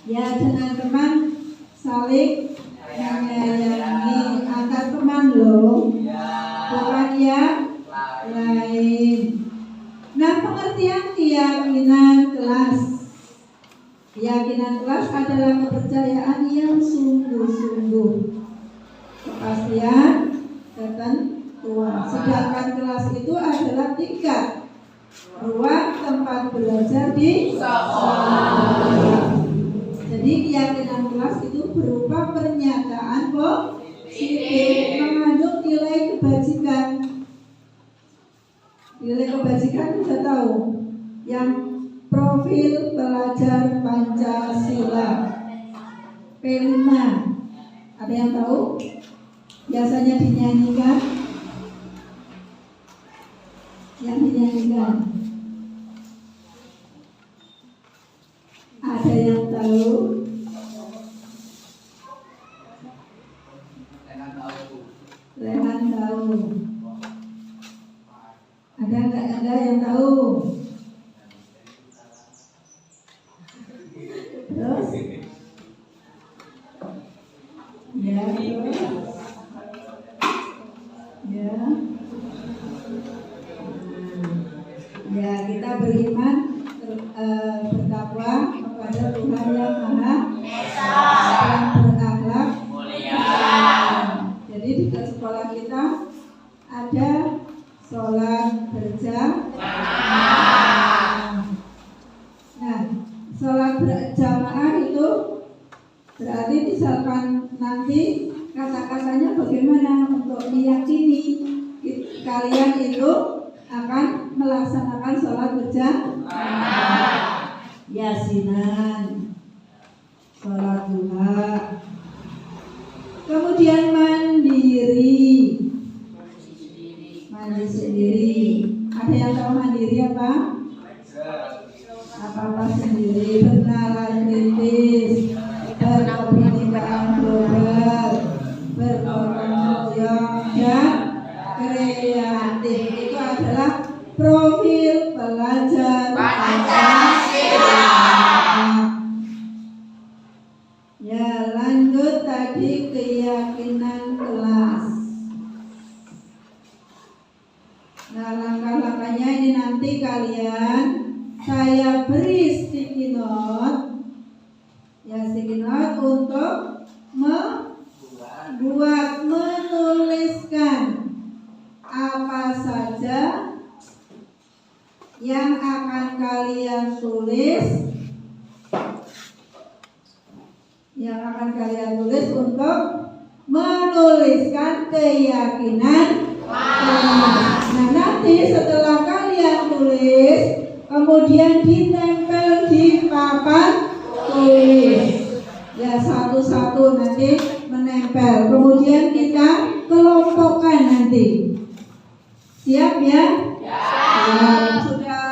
Speaker 2: Ya, dengan teman saling menyayangi antar teman loh, bukan yang lain. Nah, pengertian keyakinan kelas. Keyakinan kelas adalah kepercayaan yang sungguh-sungguh, kepastian, ketentuan. Sedangkan kelas itu adalah tingkat ruang tempat belajar di sekolah. Jadi keyakinan kelas itu berupa pernyataan positif mengandung nilai kebajikan. Nilai kebajikan kita tahu, yang profil pelajar Pancasila P5. Ada yang tahu? Biasanya dinyanyikan. Yang dinyanyikan. Ada yang tahu? Rehan tahu. Ada yang tahu? Terus? Ya. Ya. Ya, kita beriman bertakwa kepada Tuhan yang Maha Esa dan berakhlak mulia. Jadi di sekolah kita ada sholat berjamaah. Nah, sholat berjamaah itu berarti misalkan nanti kata-katanya bagaimana untuk meyakini kalian itu akan melaksanakan sholat berjamaah. Yasinan, sholat duha, kemudian mandi sendiri. Ada yang tahu mandiri apa? Apa sendiri? Bernalar kritis, berkebinekaan global, bergotong royong dan kreatif. Itu adalah profil pelajar Pancasila. Ya, lanjut tadi keyakinan kelas. Nah, langkah-langkahnya ini nanti kalian saya beri sticky note. Ya, sticky note untuk menuliskan apa saja yang akan kalian tulis, untuk menuliskan keyakinan kelas. Nah, nanti setelah kalian tulis, kemudian ditempel di papan tulis. Ya, satu-satu nanti menempel. Kemudian kita kelompokkan nanti. Siap ya? Ya. Sudah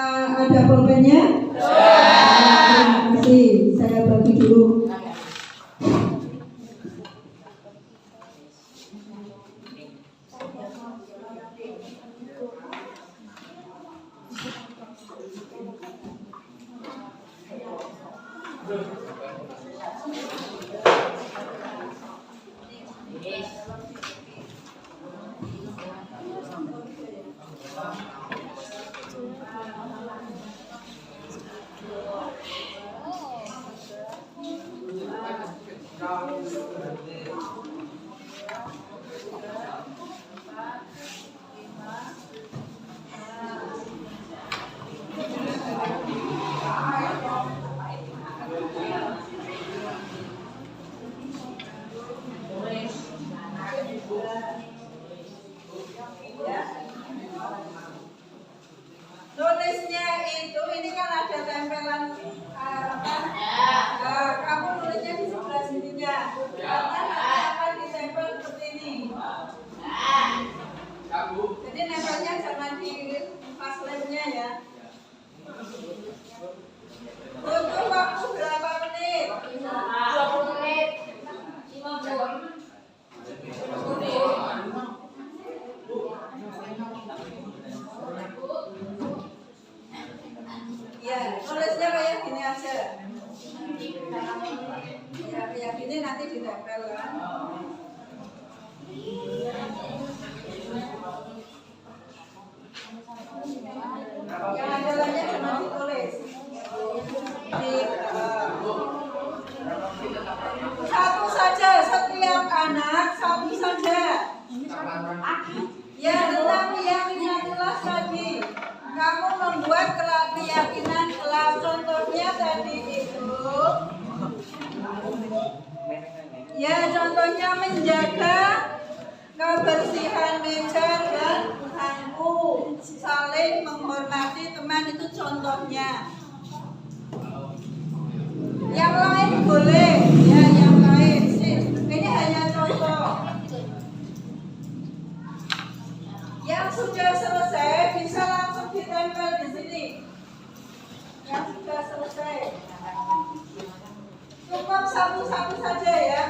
Speaker 2: ada pulpennya? Terima kasih. Saya bagi dulu. Nulisnya itu, ini kan ada tempelan kamu nulisnya di sebelah sininya. Karena ini nanti ditempel kan. Yang andalannya cuma ditulis. Satu saja, setiap anak satu saja. Ya, tetapi yang jelas tadi, kamu membuat keyakinan kelas. Contohnya tadi itu, ya contohnya menjaga kebersihan meja dan bangku, saling menghormati teman, itu contohnya. Yang lain boleh, ya yang lain sih. Ini hanya contoh. Yang sudah selesai bisa langsung ditempel di sini. Yang sudah selesai. Cukup satu-satu saja ya.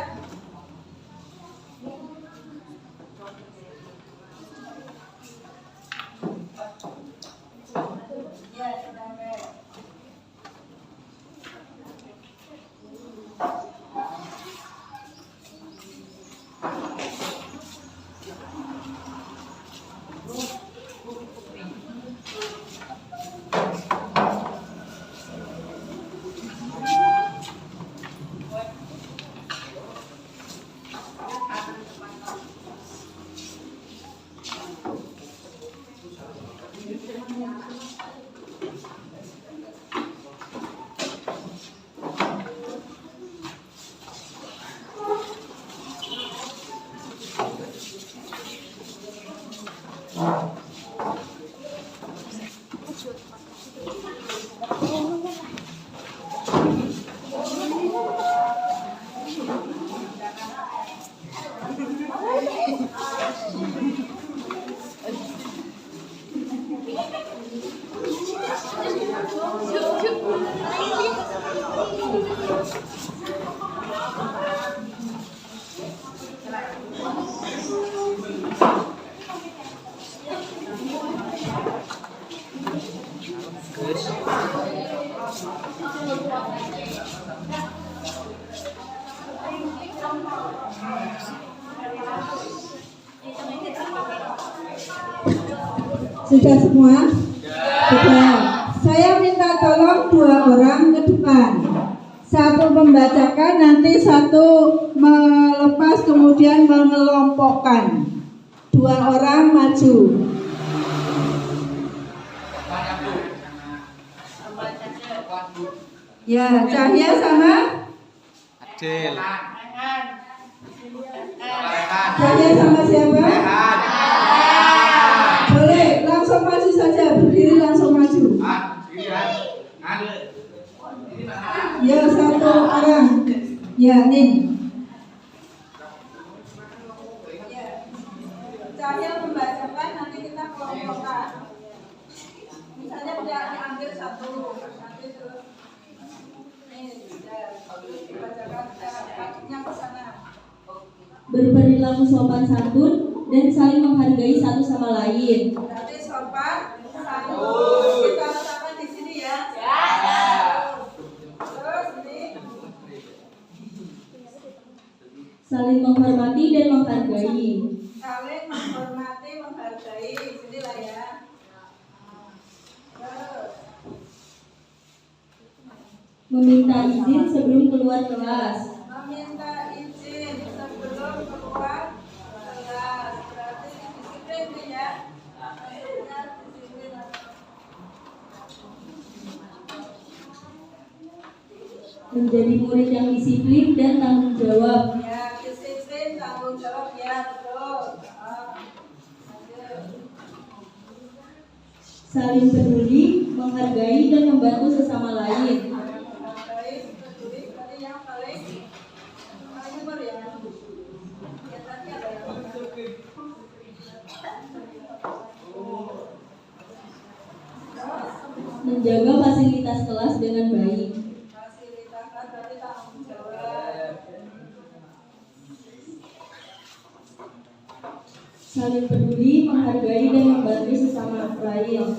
Speaker 2: Ya, ditempel. Sudah semua? Sudah. Saya minta tolong 2 orang ke depan. Satu membacakan, nanti satu melepas kemudian mengelompokkan. 2 orang maju. Ya, Cahya sama
Speaker 6: Acil.
Speaker 2: Cahya sama siapa? Boleh, langsung maju saja, berdiri langsung maju. Ya, 1 orang. Ya, Nin. Ya. Cahya membacakan, nanti kita kelompokkan. Misalnya tidak diambil 1, nanti terus terus dibacakan kakinya ke sana.
Speaker 7: Berperilaku sopan santun dan saling menghargai satu sama lain.
Speaker 2: Berarti sopan santun. Kita letakkan di sini ya. Terus ini
Speaker 7: Saling menghormati dan menghargai.
Speaker 2: saling menghormati, menghargai. Sinilah ya. Terus
Speaker 7: Meminta izin sebelum keluar kelas.
Speaker 2: meminta izin sebelum keluar kelas. Berarti disiplin nih ya. Maksudnya disiplin.
Speaker 7: Menjadi murid yang disiplin dan tanggung jawab.
Speaker 2: Ya, disiplin, tanggung jawab ya, betul.
Speaker 7: Saling peduli, menghargai dan membantu sesama lain.
Speaker 2: Menghargai, peduli, berarti yang paling umur ya. Ya, tadi ada yang
Speaker 7: Menjaga fasilitas kelas dengan baik.
Speaker 2: fasilitas berarti tanggung jawab.
Speaker 7: Saling peduli, menghargai dan membantu sesama lain.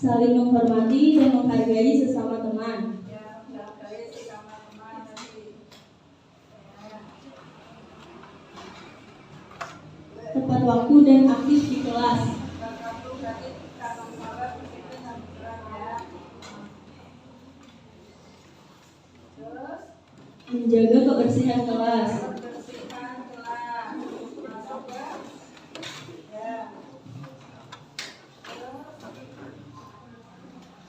Speaker 7: saling menghormati dan menghargai sesama teman.
Speaker 2: Ya, menghargai sesama teman tadi.
Speaker 7: Tepat waktu dan aktif di kelas.
Speaker 2: Waktu berarti tanggung jawab disiplin dan bergerak ya. Terus
Speaker 7: Menjaga kebersihan kelas.
Speaker 2: membersihkan kelas. Masuk ya. Ya.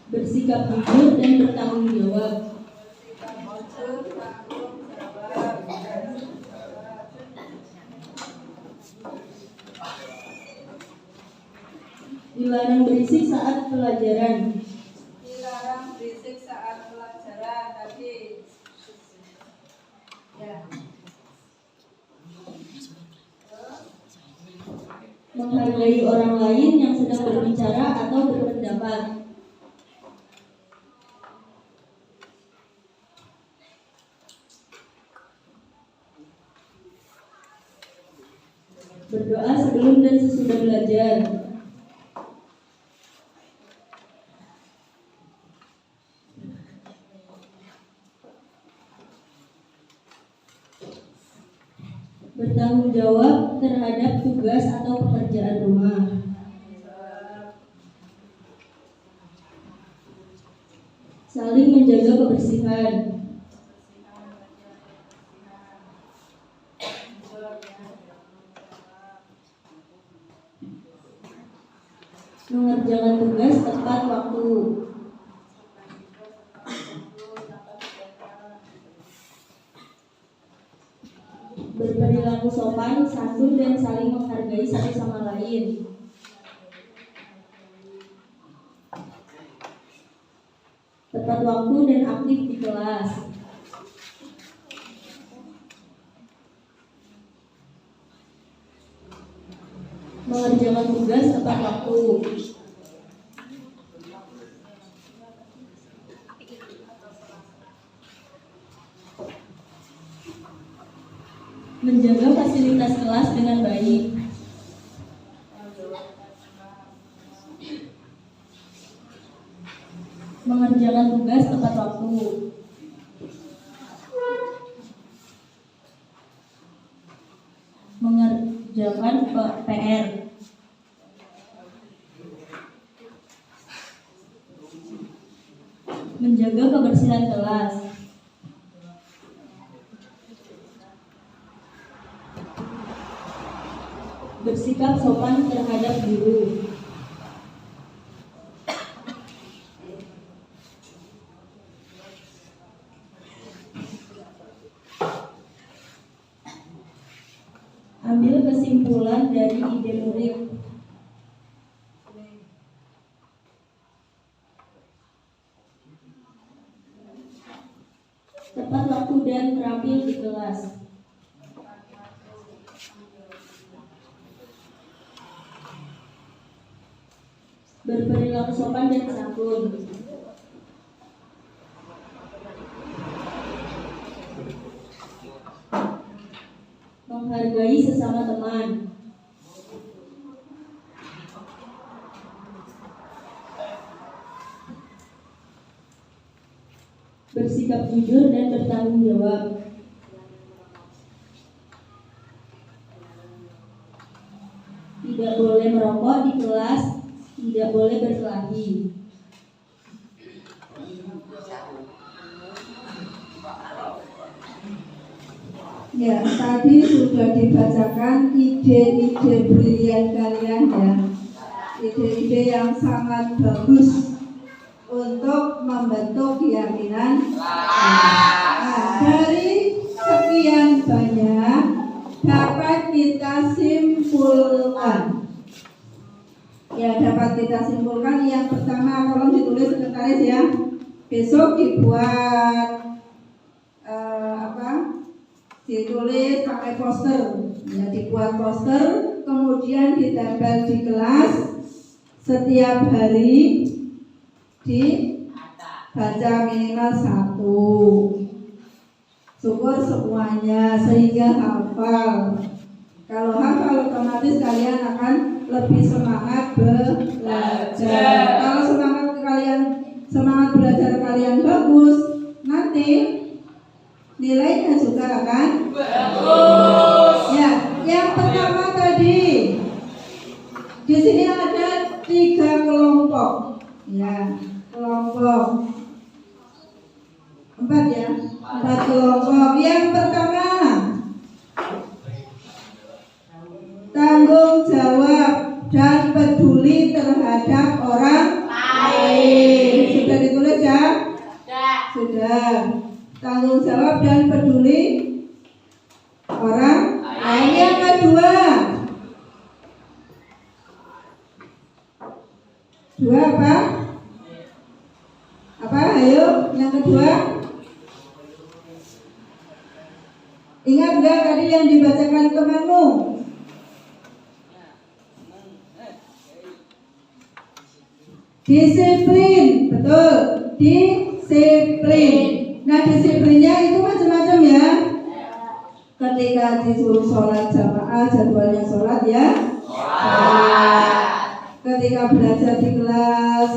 Speaker 7: Bersikap jujur dan bertanggung jawab.
Speaker 2: Bersikap jujur, tanggung jawab.
Speaker 7: Dilarang berisik saat pelajaran.
Speaker 2: Dilarang berisik saat pelajaran tadi. Ya.
Speaker 7: Menghargai orang lain yang sedang berbicara atau berpendapat. Berdoa sebelum dan sesudah belajar. Bertanggung jawab terhadap tugas atau pekerjaan rumah. Saling menjaga kebersihan. Mengerjakan tugas tepat waktu. Berperilaku sopan, santun, dan saling menghargai satu sama lain. Tepat waktu dan aktif di kelas. Mengerjakan tugas tepat waktu. Menjaga fasilitas kelas dengan baik. Mengerjakan tugas tepat waktu. Mengerjakan PR. Menjaga kebersihan kelas. Bersikap sopan terhadap guru. Ambil kesimpulan dari ide murid. Tepat waktu dan terampil di kelas. Berperilaku sopan dan santun. Menghargai sesama teman. Bersikap jujur dan bertanggung jawab. Tidak boleh merokok di kelas. Tidak boleh berkelahi.
Speaker 2: Ya, tadi sudah dibacakan ide-ide brilian kalian ya. Ide-ide yang sangat bagus untuk membentuk keyakinan. Nah, dari sekian banyak dapat kita simpulkan. Ya, dapat kita simpulkan yang pertama, tolong ditulis sekretaris ya. Besok dibuat ditulis pakai poster, ya, dibuat poster, kemudian ditempel di kelas setiap hari, dibaca minimal 1. Syukur semuanya sehingga hafal. Kalau hafal otomatis kalian akan lebih semangat belajar. Kalau semangat belajar kalian bagus, nanti nilainya juga akan bagus. Ya, yang pertama tadi di sini ada 3 kelompok. Ya, kelompok 4 ya, 4 kelompok. Yang pertama, tanggung jawab dan peduli terhadap orang lain. Sudah ditulis ya? Sudah. Tanggung jawab dan peduli orang lain. Yang kedua, apa? Apa? Ayo, yang kedua. Ingat gak tadi yang dibacakan temanmu? Disiplin, betul. Disiplin. Nah, disiplinnya itu macam-macam ya. Ketika disuruh sholat jamaah, jadwalnya sholat ya. Ketika belajar di kelas,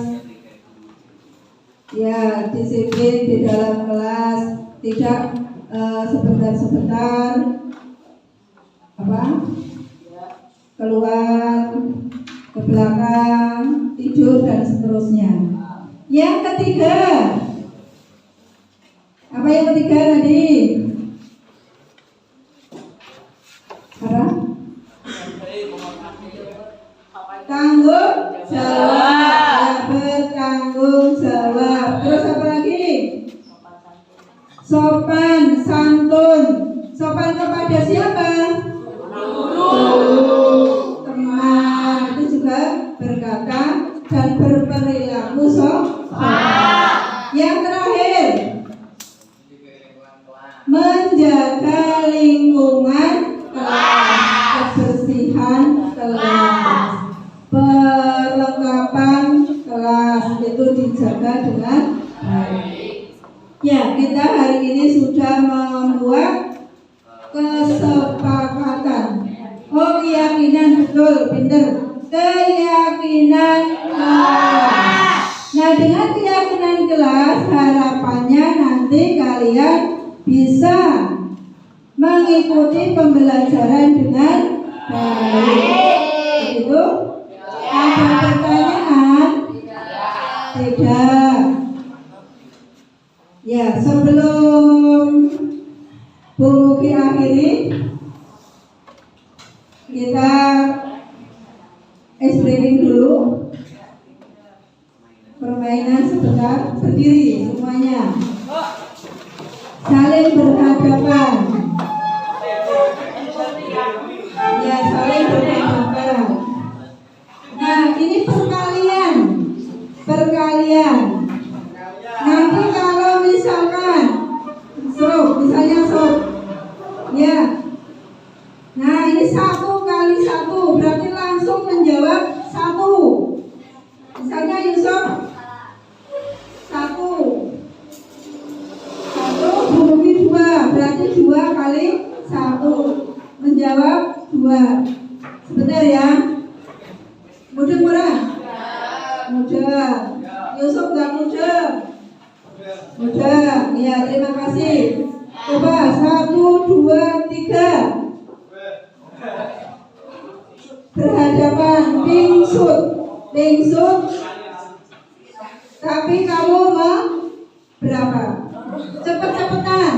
Speaker 2: ya disiplin di dalam kelas, tidak sebentar-sebentar keluar ke belakang, tidur dan seterusnya. Yang ketiga, apa yang ketiga tadi? Apa? Tanggung jawab, bertanggung jawab. Terus apa lagi? Sopan santun. Sopan kepada siapa? Guru, teman. Itu juga berkata dan berperilaku sopan. Yang terakhir, menjaga lingkungan kelas, kebersihan kelas, perlengkapan kelas itu dijaga dengan baik. Ya, kita hari ini sudah membuat kesepakatan. Oh, keyakinan, betul, pinter. Keyakinan kelas. Nah, dengan keyakinan kelas, harapannya nanti kalian bisa mengikuti pembelajaran dengan baik. Begitu? Ada pertanyaan? Tidak. Ya, sebelum Bu Muki akhiri, kita ice breaking dulu. Permainan sebentar, berdiri semuanya. Saling berhadapan. Ya, saling berhadapan. Nah, ini perkalian. Nanti kalau misalkan misalnya ya. Nah, ini 1 kali 1 berarti langsung menjawab 1. Misalnya Yusuf 1 Bumi 2 berarti 2 kali 1 menjawab 2. Sebentar ya. Mudah murah? Mudah. Yusuf nggak mudah? Mudah. Ya, terima kasih. Coba 1, 2, 3 berhadapan, pingsut. Tapi kamu mau berapa? Cepet-cepetan.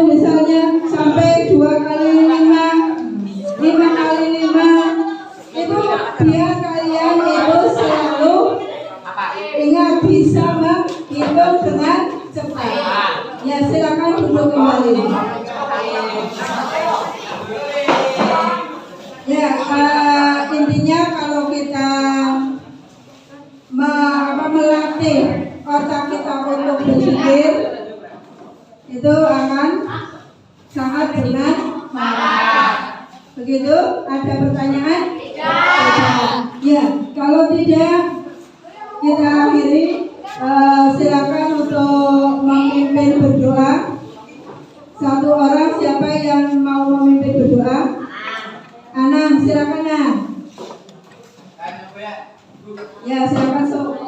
Speaker 2: Misalnya silakan duduk kembali. Ya, intinya kalau kita melatih otak kita untuk berpikir, itu akan sangat bermanfaat. Begitu? Ada pertanyaan? Tidak. Ya, kalau tidak, kita akhiri. Silakan untuk memimpin berdoa. Satu orang, siapa yang mau memimpin berdoa? Anam, silakan Anam. Ya, silakan Sob.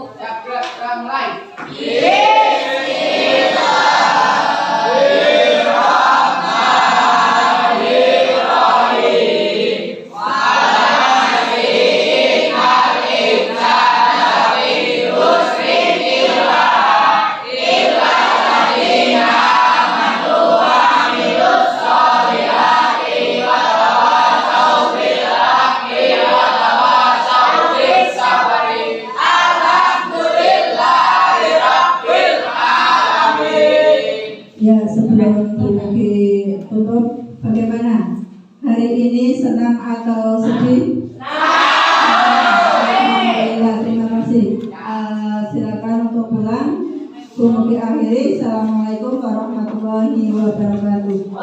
Speaker 2: Ya, sebelum ditutup, bagaimana? Hari ini senang atau sedih? Alhamdulillah, terima kasih. Silakan untuk pulang. Kumuki akhiri. Assalamualaikum warahmatullahi wabarakatuh.